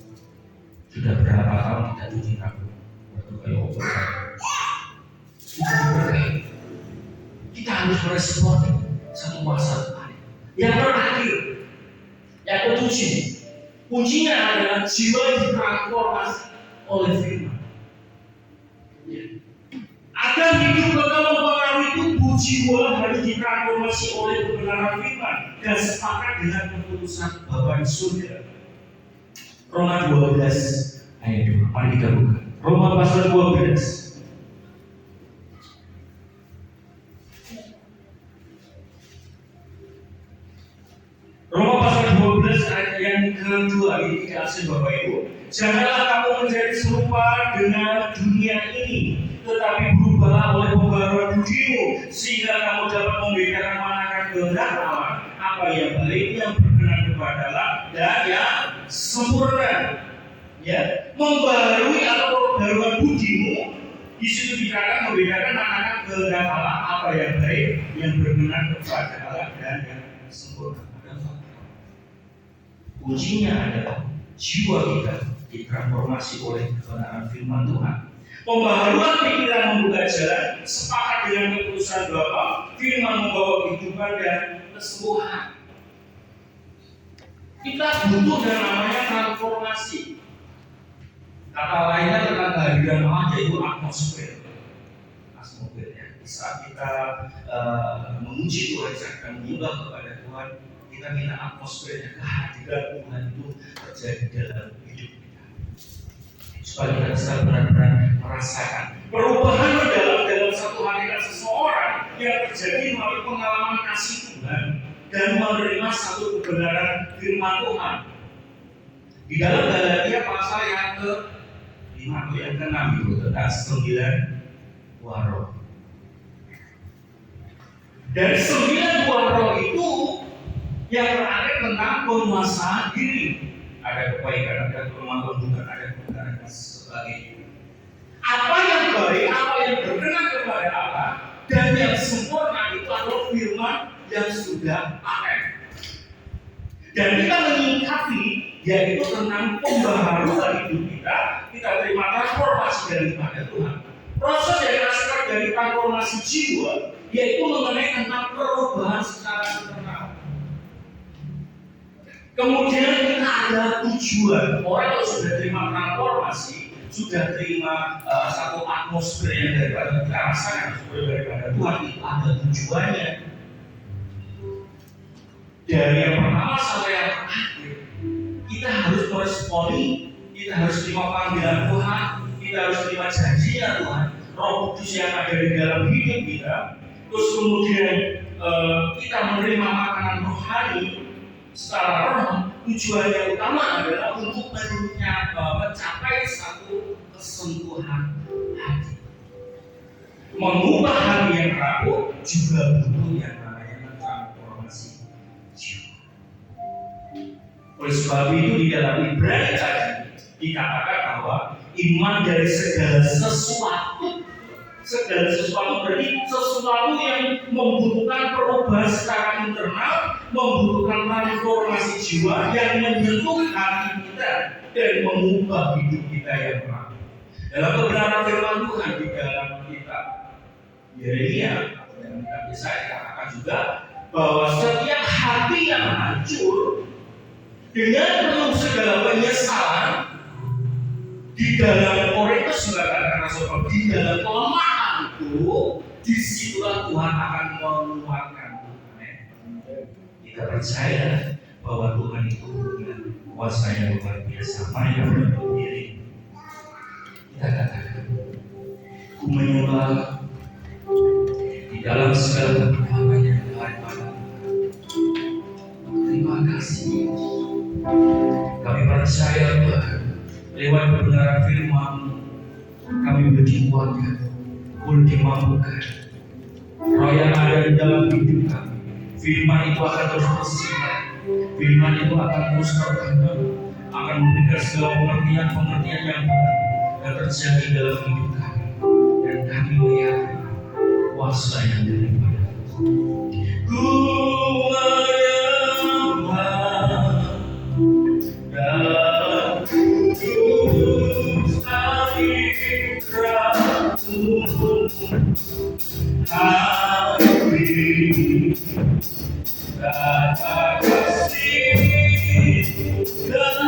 Sudah berapa tahun tidak cuci rambut. Waktu kayak obat. Kita harus merespon satu masa. Yang terakhir, yang ketujuh, kuncinya adalah jiwa ditransformasi oleh firman. Agar hidup bakal mempengaruhi tubuh jiwa harus ditransformasi oleh kebenaran firman dan sepakat dengan keputusan Bapa di surga. Roma 12 ayat 2. Mari kita buka. Roma pasal 12. Roma pasal 12 ayat yang kedua ini dikasih Bapak Ibu. Janganlah kamu menjadi serupa dengan dunia ini, tetapi berubahlah oleh pembaharuan budimu, sehingga kamu dapat membedakan manakah kehendak Allah, apa yang baik, yang berkenan kepada Allah, dan yang sempurna. Ya, membaharui atau pembaharuan budimu, di situ dikatakan membedakan manakah kehendak Allah, apa yang baik, yang berkenan kepada Allah, dan yang sempurna. Kuncinya adalah jiwa kita ditransformasi oleh kebenaran firman Tuhan. Pembaharuan pikiran membuka jalan, sepakat dengan keputusan Bapa, firman membawa kehidupan dan kesembuhan. Kita butuh yang namanya transformasi. Kata lainnya tentang kehadiran Allah yaitu atmosfer. Atmosfer ya. Saat kita memuji Tuhan, kita menyembah kepada Tuhan, kita minta atmosfernya, kehadiran Tuhan itu terjadi dalam hidup kita, supaya kita bisa benar-benar merasakan perubahan dalam suatu hakikat seseorang yang terjadi melalui pengalaman kasih Tuhan dan menerima satu kebenaran firman Tuhan. Di dalam Galatia pasal yang ke-5 atau yang ke-6 itu tentang 9 buah roh. Dan 9 buah roh itu yang terakhir tentang penguasaan diri. Ada kebaikan, ada kelemahan, ada kebenaran dan sebagainya. Apa yang baik, apa yang berkenan kepada Allah dan yang sempurna itu adalah firman yang sudah paten. Dan kita menyingkapi yaitu tentang pembaharuan hidup kita terima transformasi daripada Tuhan. Proses yang dirasakan dari transformasi jiwa yaitu mengenai tentang perubahan secara internal. Kemudian kita ada tujuan. Orang kalau sudah terima transformasi, sudah terima satu atmosfer yang daripada kita rasakan daripada Tuhan, itu ada tujuannya. Dari yang pertama sampai yang terakhir, kita harus meresponi, kita harus terima panggilan Tuhan, kita harus terima janjinya Tuhan, Roh Kudus yang ada di dalam hidup kita. Terus kemudian kita menerima makanan rohani secara roh. Tujuan yang utama adalah untuk mencapai satu kesentuhan hati. Mengubah hati yang rapuh juga butuh yang namanya transformasi jiwa. Oleh sebab itu di dalam Ibrani tadi dikatakan bahwa iman dari segala sesuatu berarti sesuatu yang membutuhkan perubahan secara internal, membutuhkan transformasi jiwa yang menyentuh hati kita dan mengubah hidup kita yang baru. Dalam beberapa firman Tuhan di dalam kitab Yeremia dan kitab Yesaya dikatakan juga bahwa setiap hati yang hancur dengan penuh segala penyesalan di dalam Korintus mengatakan Rasul di dalam kelemahan itu, disitulah Tuhan akan menguatkan. Kita percaya bahwa Tuhan itu punya kuasa yang luar biasa. Mari kita berdiri. Kita katakan, ku menyembah di dalam segala perbuatan yang daripada terima kasih. Kami percaya Tuhan, lewat kebenaran firman-Mu kami dikuatkan, boleh dimampukan. Roh yang ada di dalam hidup kami, firman itu akan terus bersinar, firman itu akan terus berkembang, akan memberikan segala pengertian yang baru yang terjadi dalam hidup kami, dan kami meyakini kuasa yang daripada Ku menyembah dan kudus hadirat-Mu, hari kata kasih dan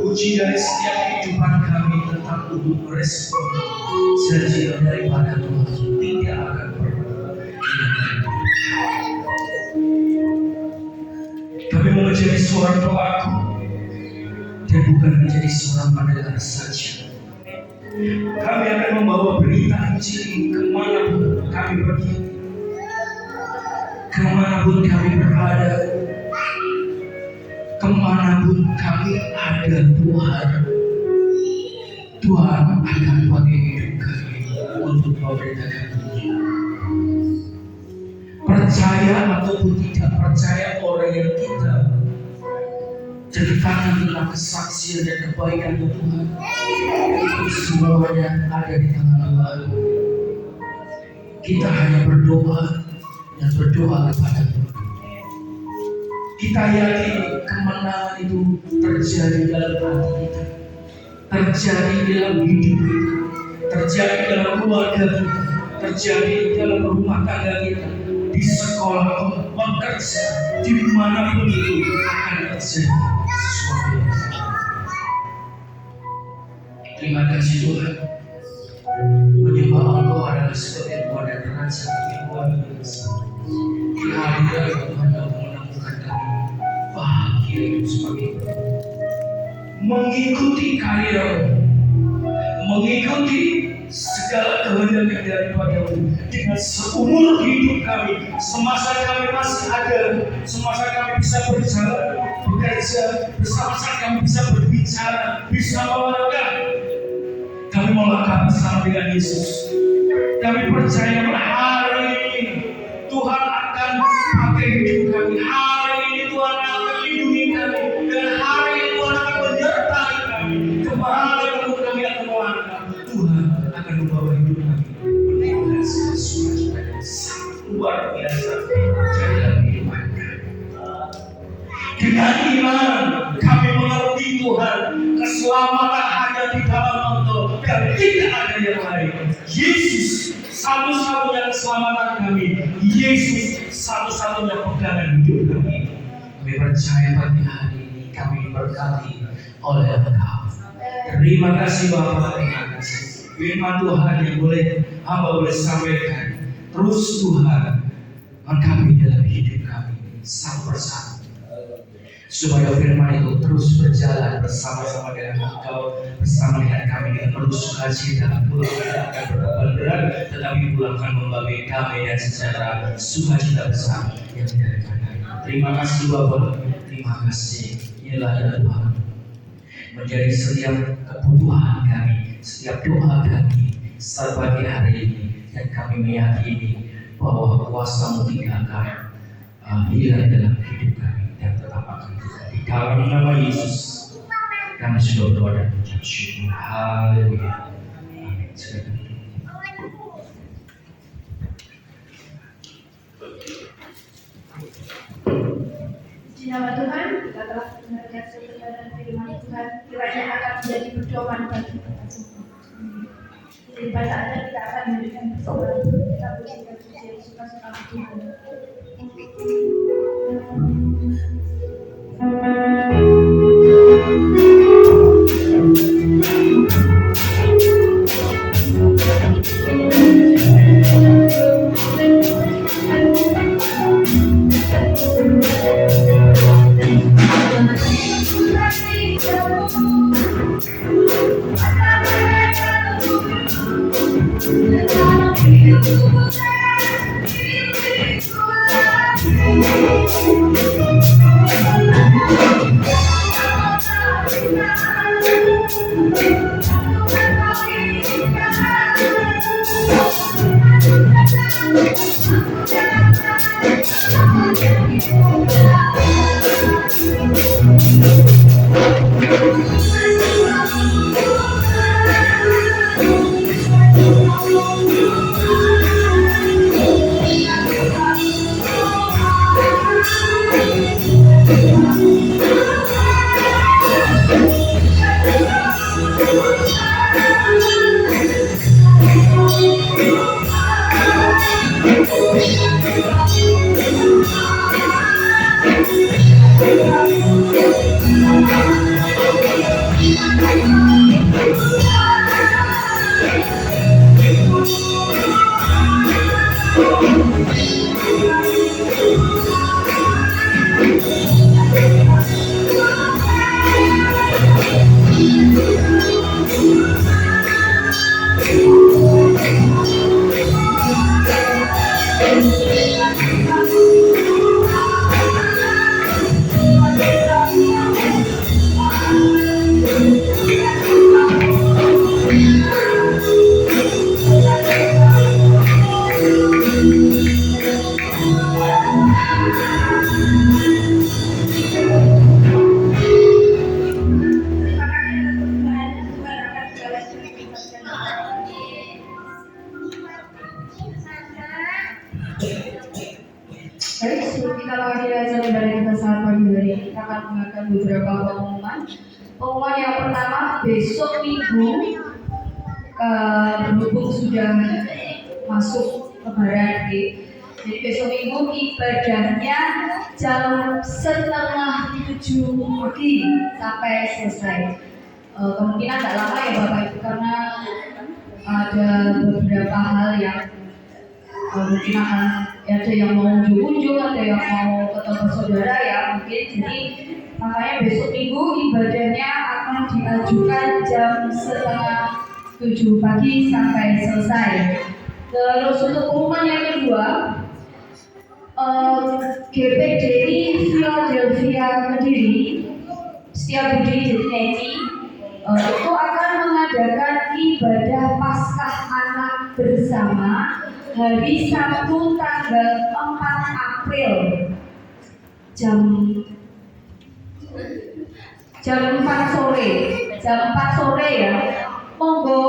Puji dari setiap kehidupan kami tetap untuk merespon janji daripada Tuhan tidak akan pernah. Kami mau menjadi seorang doaku dan bukan menjadi seorang pendengar saja. Kami akan membawa berita Injil kemanapun kami pergi, kemanapun kami berada, kemanapun kami ada. Tuhan akan pakai hidup kami untuk memberitakan dunia. Percaya ataupun tidak percaya orang yang kita ceritakan tentang kesaksian dan kebaikan Tuhan, itu semuanya ada di tangan Tuhan. Kita hanya berdoa dan berdoa kepada Tuhan. Kita yakin kemenangan itu terjadi dalam hati kita, terjadi dalam hidup kita, terjadi dalam keluarga kita, terjadi dalam rumah tangga kita, di sekolah, bekerja, dimanapun itu akan terjadi sesuatu yang sama. Terima kasih Tuhan, menyembah Engkau adalah sebagai Tuhan dan Raja yang luar biasa. Di hadirat Tuhan Kau menemukan kami bahagia hidup sebagai mengikuti karirmu, mengikuti segala kehendak daripada-Mu dengan seumur hidup kami, semasa kami masih ada, semasa kami bisa berjalan, bekerja, semasa kami bisa berbicara, bisa melangkah. Kami melangkah bersama dengan Yesus. Kami percaya bahwa hari ini Tuhan akan pakai hidup kami. Hari ini Tuhan akan lindungi kami, dan hari ini Tuhan akan menyertai kami. Kemanapun kami akan melangkah, Tuhan akan membawa hidup kami menuju sesuatu yang sangat luar biasa dalam kehidupan kami. Dengan iman kami mengerti Tuhan, keselamatan hanya di dalam Engkau dan tidak ada yang lain. Yesus satu-satunya keselamatan kami. Yesus satu-satunya pegangan hidup kami. Kami percaya pagi hari ini kami diberkati oleh Engkau. Terima kasih Bapa, terima kasih. Firman Tuhan yang boleh hamba boleh sampaikan terus Tuhan mengkami dalam hidup kami satu persatu, supaya firman itu terus berjalan bersama-sama kiranya Engkau bersama dengan kami dengan penuh sukacita. Pulang tidak akan berapa berat, tetapi pulang akan membawa damai dan sejahtera, sukacita besar yang dari kami. Terima kasih Bapa, terima kasih. Inilah ya Tuhan, menjadi setiap kebutuhan kami, setiap doa kami saat pagi hari ini, dan kami meyakini bahwa kuasa-Mu tidak akan hilang dalam hidup kami dan tetap akan ada. Di dalam nama Yesus kami sudah berdoa dan mengucap syukur. Haleluya. Amin. Silakan. Di nama Tuhan, kita telah mendengarkan kebenaran firman Tuhan, kiranya akan menjadi pedoman bagi kita semua. Jadi pada saatnya kita akan memberikan persoalan, kita pujikan pujian suka-suka Tuhan. Baik, sebelum kita mengakhiri acara ibadah kita saat pagi hari ini, kita akan mendengarkan beberapa pengumuman. Pengumuman yang pertama, besok Minggu, berhubung sudah masuk Lebaran, jadi besok Minggu ibadahnya jam 6:30 pagi sampai selesai. Kemungkinan tidak lama ya Bapak Ibu, karena ada beberapa hal yang mungkin akan ada yang mau unjuk-unjuk, ada yang mau ketemu saudara ya mungkin. Jadi makanya besok Minggu ibadahnya akan diajukan jam 6:30 pagi sampai selesai. Terus untuk pengumuman yang kedua, GPDI Philadelphia Kediri Setiabudi Jatineci itu akan mengadakan ibadah Paskah Anak bersama hari Sabtu tanggal 4 April jam 4 sore ya. Monggo,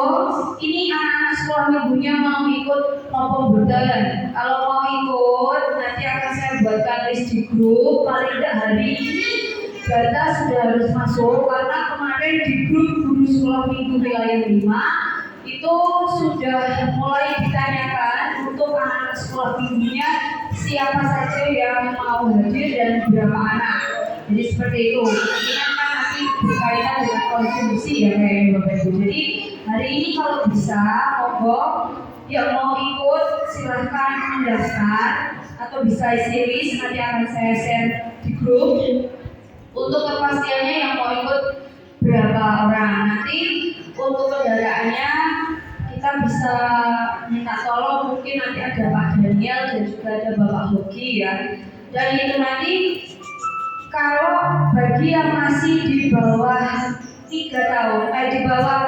ini anak-anak sekolah minggunya mau ikut maupun bukan. Kalau mau ikut, nanti akan saya buatkan list di grup. Paling tidak hari ini data sudah harus masuk, karena kemarin di grup guru sekolah minggu wilayah 5 itu sudah mulai ditanyakan untuk anak sekolah minggunya siapa saja yang mau hadir dan berapa anak. Jadi seperti itu. Ini kan nanti berkaitan dengan konsumsi ya kayak Bapak Ibu. Jadi hari ini kalau bisa, monggo yang mau ikut silahkan mendaftar atau bisa isi list, nanti akan saya share di grup. Untuk kepastiannya yang mau ikut berapa bisa minta tolong, mungkin nanti ada Pak Daniel dan juga ada Bapak Hoki ya. Dan itu nanti kalau bagi yang masih di bawah 3 tahun, di bawah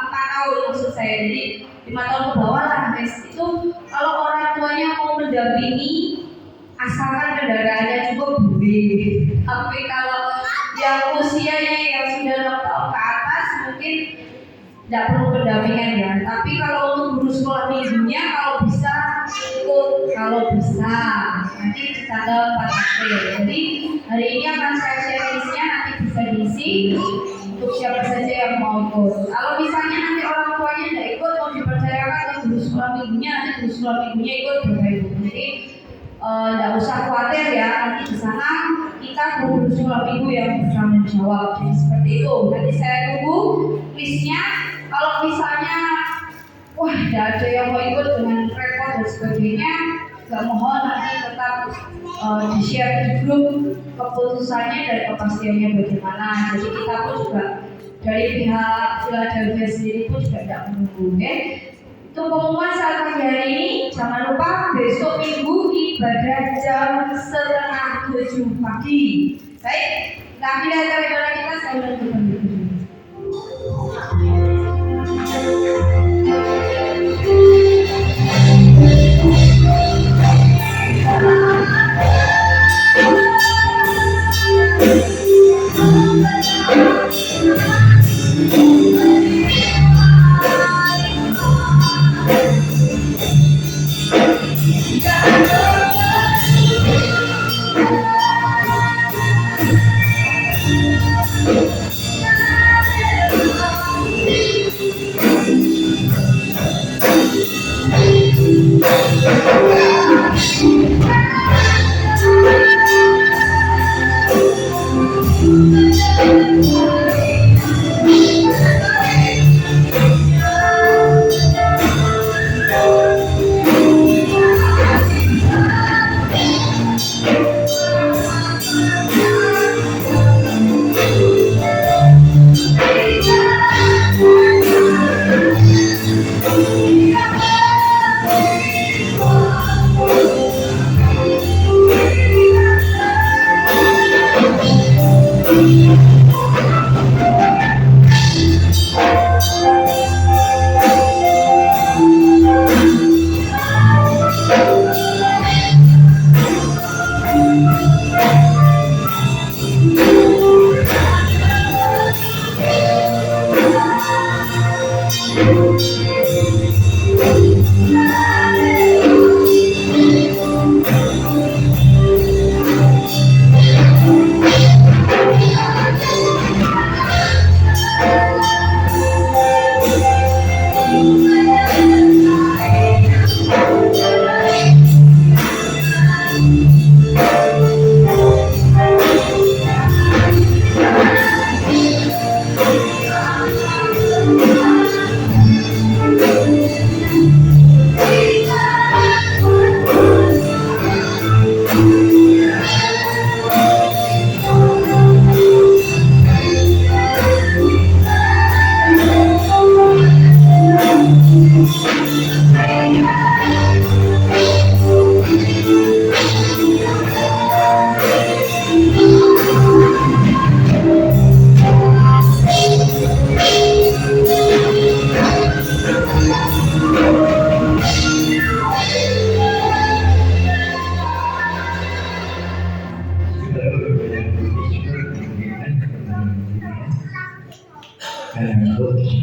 4 tahun maksud saya, jadi 5 tahun ke bawah lah guys, itu kalau orang tuanya mau mendampingi asalkan kendaraannya cukup boleh. Tapi kalau yang usianya yang sudah 6 tahun ke atas mungkin tidak perlu pendampingan ya. Tapi kalau untuk guru sekolah minggunya kalau bisa ikut, kalau bisa nanti tanggal 4 April. Jadi hari ini akan saya share listnya, nanti bisa diisi untuk siapa saja yang mau ikut. Kalau misalnya nanti orang tuanya tidak ikut, mau dipercayakan ke guru sekolah minggunya, nanti guru sekolah minggunya ikut Bapak Ibu. Jadi tidak usah khawatir ya, nanti di sana kita guru sekolah minggu yang bertanggung jawab. Jadi seperti itu. Nanti saya tunggu listnya. Kalau misalnya wah tidak ada yang mau ikut dengan repot dan sebagainya, nggak mohon nanti tetap di share di grup keputusannya dan kepastiannya bagaimana. Jadi kita pun juga dari pihak Philadelphia sendiri pun juga tidak menunggu. Okay? Itu pengumuman saat pagi hari ini. Jangan lupa besok minggu ibadah jam 6:30 pagi. Baik, kita pilih acara ibadah kita, saya udah kembali.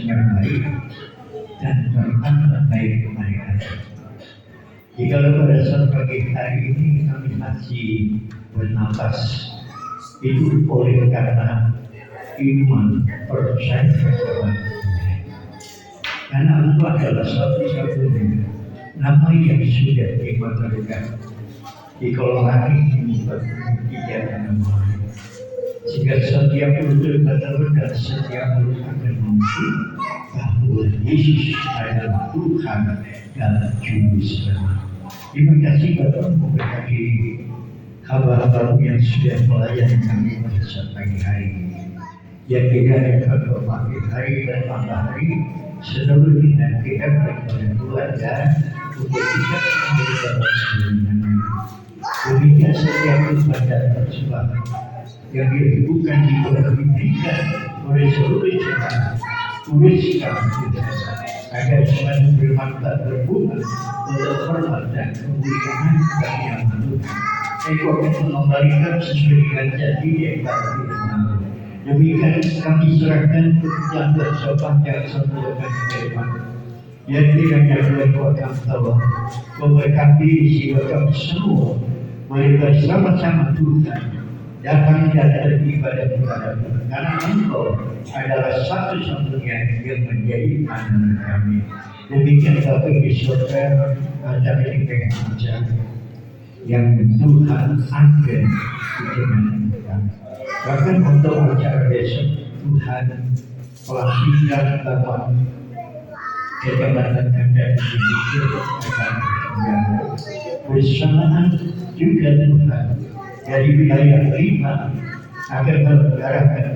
yang baik dan bermanfaat baik kepada kita. Jika pada saat pagi hari ini kami masih bernapas, itu oleh karena iman percaya kepada karena Allah adalah satu-satunya nama yang sudah dimaterkan di kolom langit ini tidak nama. Sehingga setiap mulut benar dan setiap mulut akan mengakui bahwa Yesus adalah Tuhan dan Juru Selamat. Terima kasih Bapak memberkati hamba-hambamu yang sudah melayani kami pada saat pagi hari ini. yang kiranya pada pagi hari dan malam hari seluruh kita kepada keluarga untuk bisa memberikan perlindungan. Demikian setiap ibadah tersebut yang dilakukan diberikan oleh seluruh jemaat tuliskan kita agar semakin bermanfaat berbunga untuk hormat dan kemuliaan bagi yang Tuhan. Eko akan mengembalikan sesuai dengan janji yang telah diberikan. Demikian kami serahkan pekerjaan bersama yang sempurna firman. Yang kiranya Tuhan kuatkan Allah memberkati jiwa kami semua, mari bersama-sama Tuhan datang dan beribadah kepada Tuhan. Karena Engkau adalah satu-satunya yang menjadi anak kami. Demikian Bapak di surga, acara ini pengen ajar yang Tuhan ada di tengah kami. Bahkan untuk acara besok Tuhan pelantikan bahwa kejabatan Anda di akan bersamaan juga Tuhan dari wilayah 5 akan mengarahkan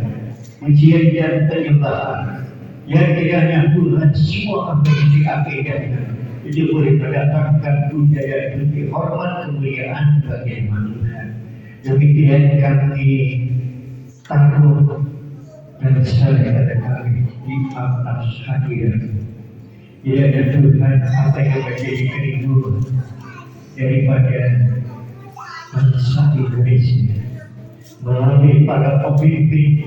ujian dan penyembahan yang kiranya Tuhan semua apa yang diakibatkan itu boleh mendatangkan budaya budi hormat kemuliaan bagi Tuhan. Demikian kami takut dan saling pada kami di atas hadir. Kiranya Tuhan apa yang menjadi kerinduan daripada bangsa Indonesia melalui para pemimpin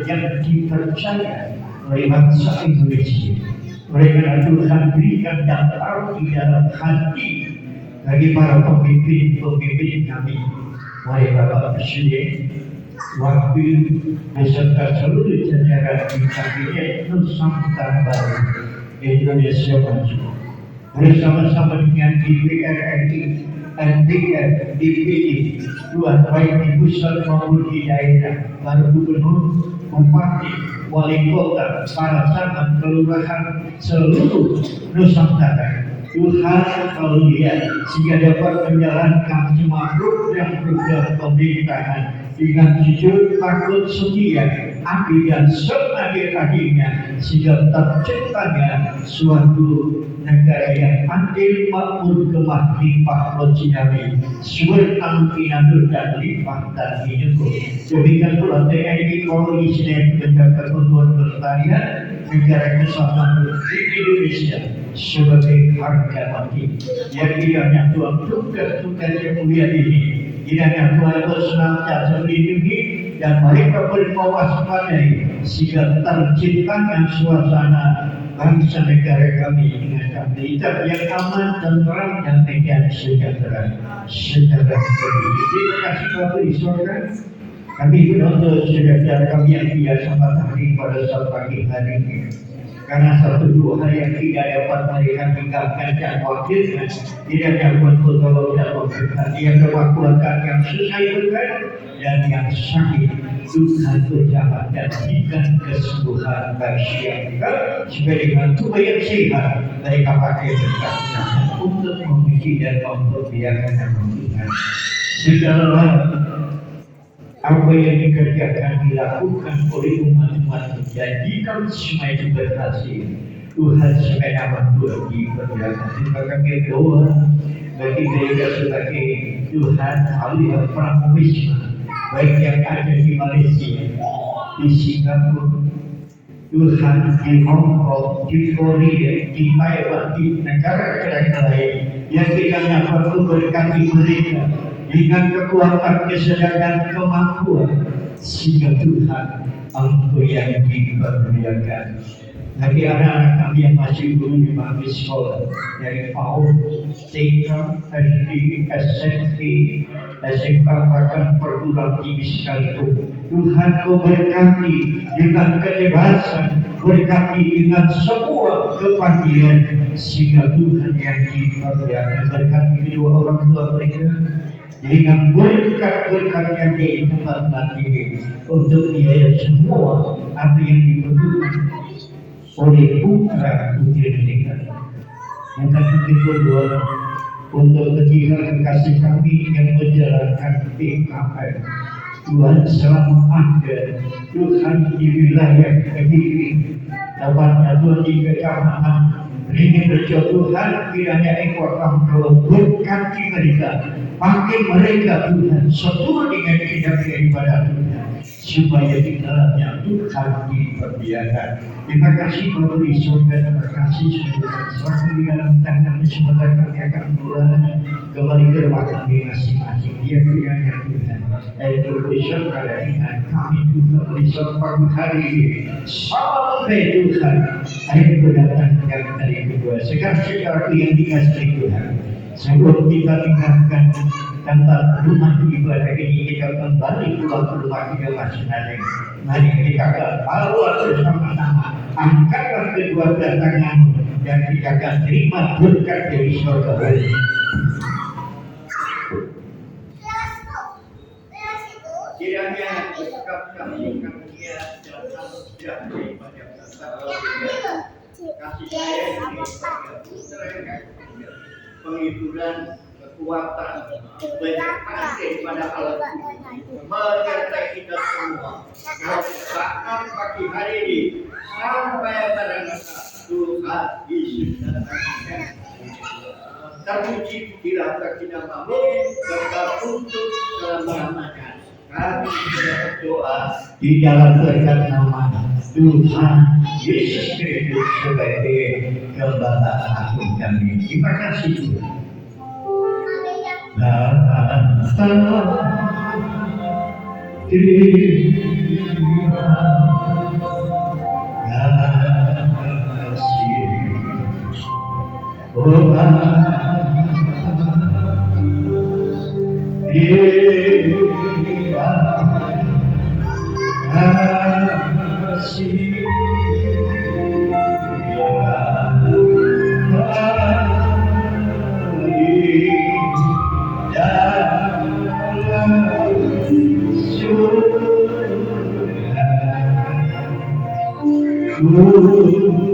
yang dipercaya oleh bangsa Indonesia. Oleh Tuhan berikan yang taruh di dalam hati bagi para pemimpin kami, mulai Bapak Presiden, Wakil beserta seluruh jajaran di Kabinet Nusantara Baru Indonesia Maju, bersama-sama dengan DPR RI, MPR, DPD, Tuhan baik di pusat maupun di daerah, para gubernur, bupati, wali kota, para camat, kelurahan seluruh Nusantara. Tuhan kalau lihat sehingga dapat menjalankan semua program pemerintahan dengan jujur, takut, setia, adil dan seadil-adilnya sehingga terciptanya suatu negara yang adil, makmur, gemah, limpah, lojinami, sumber amkinanur dan limpah dan hidup. Demikian pula TNI Polri Sdm menjaga kebutuhan pelestarian negara kesatuan Republik Indonesia sebagai harga mati. Yang kiranya Tuhan tugas-tugas yang mulia ini, kiranya Tuhan senantiasa melindungi dan mereka bermewaspadai sehingga terciptanya suasana bangsa negara kami dengan stabilitas yang aman, tentram dan sejahtera. Terima kasih Bapak di surga. Kami menuntut saudara kami yang biasa matahari pada saat pagi hari ini. Karena satu dua hari yang tidak dapat mereka tinggalkan dan wakilnya tidak dapat bertolong dan memberkati yang keluarga yang susah berat dan yang sakit. Tuhan berjabat dan berikan kesembuhan bagi mereka supaya dengan tubuh yang sehat mereka pakai berkatnya untuk memuji dan memperbiakan nama Tuhan. Segala apa yang dikerjakan dilakukan oleh umat-umat menjadikan semua itu berhasil. Tuhan supaya nama Tuhan diperjalan. Terima kasih doa bagi mereka sebagai Tuhan alih pramuisma baik yang ada di Malaysia, di Singapura, Tuhan di Hong Kong, di Korea, di Taiwan, di negara-negara lain yang kiranya perlu berkati mereka dengan kekuatan, kesadaran, kemampuan sehingga Tuhan Engkau yang dipermuliakan. Bagi anak-anak kami yang masih guru di bangku sekolah dari PAUD, TK, SD, SMP, SMK, bahkan perguruan tinggi sekalipun, Tuhan Kau berkati dengan kebebasan, berkati dengan semua kepanggilan sehingga Tuhan yang dipermuliakan. Berkati kedua orang tua mereka dengan berkat-berkat yang di tempat ini untuk biaya semua apa yang dibutuhkan oleh putra putri mereka. Yang kedua untuk ketiga kasih kami yang menjalankan PKL Tuhan selalu ada. Tuhan di wilayah Kediri, tepatnya Tuhan di Kecamatan Ringin Rejo. Tuhan kiranya Engkau akan berkati mereka, pakai mereka Tuhan seturut dengan kehendak daripada Tuhan, supaya di dalamnya Tuhan diperlihatkan. Terima kasih Bapak di surga, terima kasih sudah serahkan di dalam tangan. Sebentar kami akan pulang kembali ke rumah kami masing-masing. Dia kiranya Tuhan, itu besok keadaan kami juga besok pagi hari ini sampai Tuhan akhir kedatangan yang tadi kedua. Sekarang yang dikasih Tuhan, sebelum kita tinggalkan tempat rumah ibadah ini, kita kembali pulang ke rumah kita masing-masing. Mari kita bawa bersama-sama, angkatlah kedua tangan dan kita akan terima berkat dari surga. Kiranya berkat kami karunia dan anugerah daripada kasih sayang daripada Putra yang kasih, penghiburan, kekuatan, kebanyakan daripada Allah menyertai kita semua. Bahkan pagi hari ini sampai pada masa Tuhan Yesus datang. Terpuji dirasa kita mampu serta untuk selama-lamanya. Kami berdoa di dalam berkat nama Tuhan Yesus Kristus sebagai Gembala Agung kami. Terima kasih Tuhan. Ooh.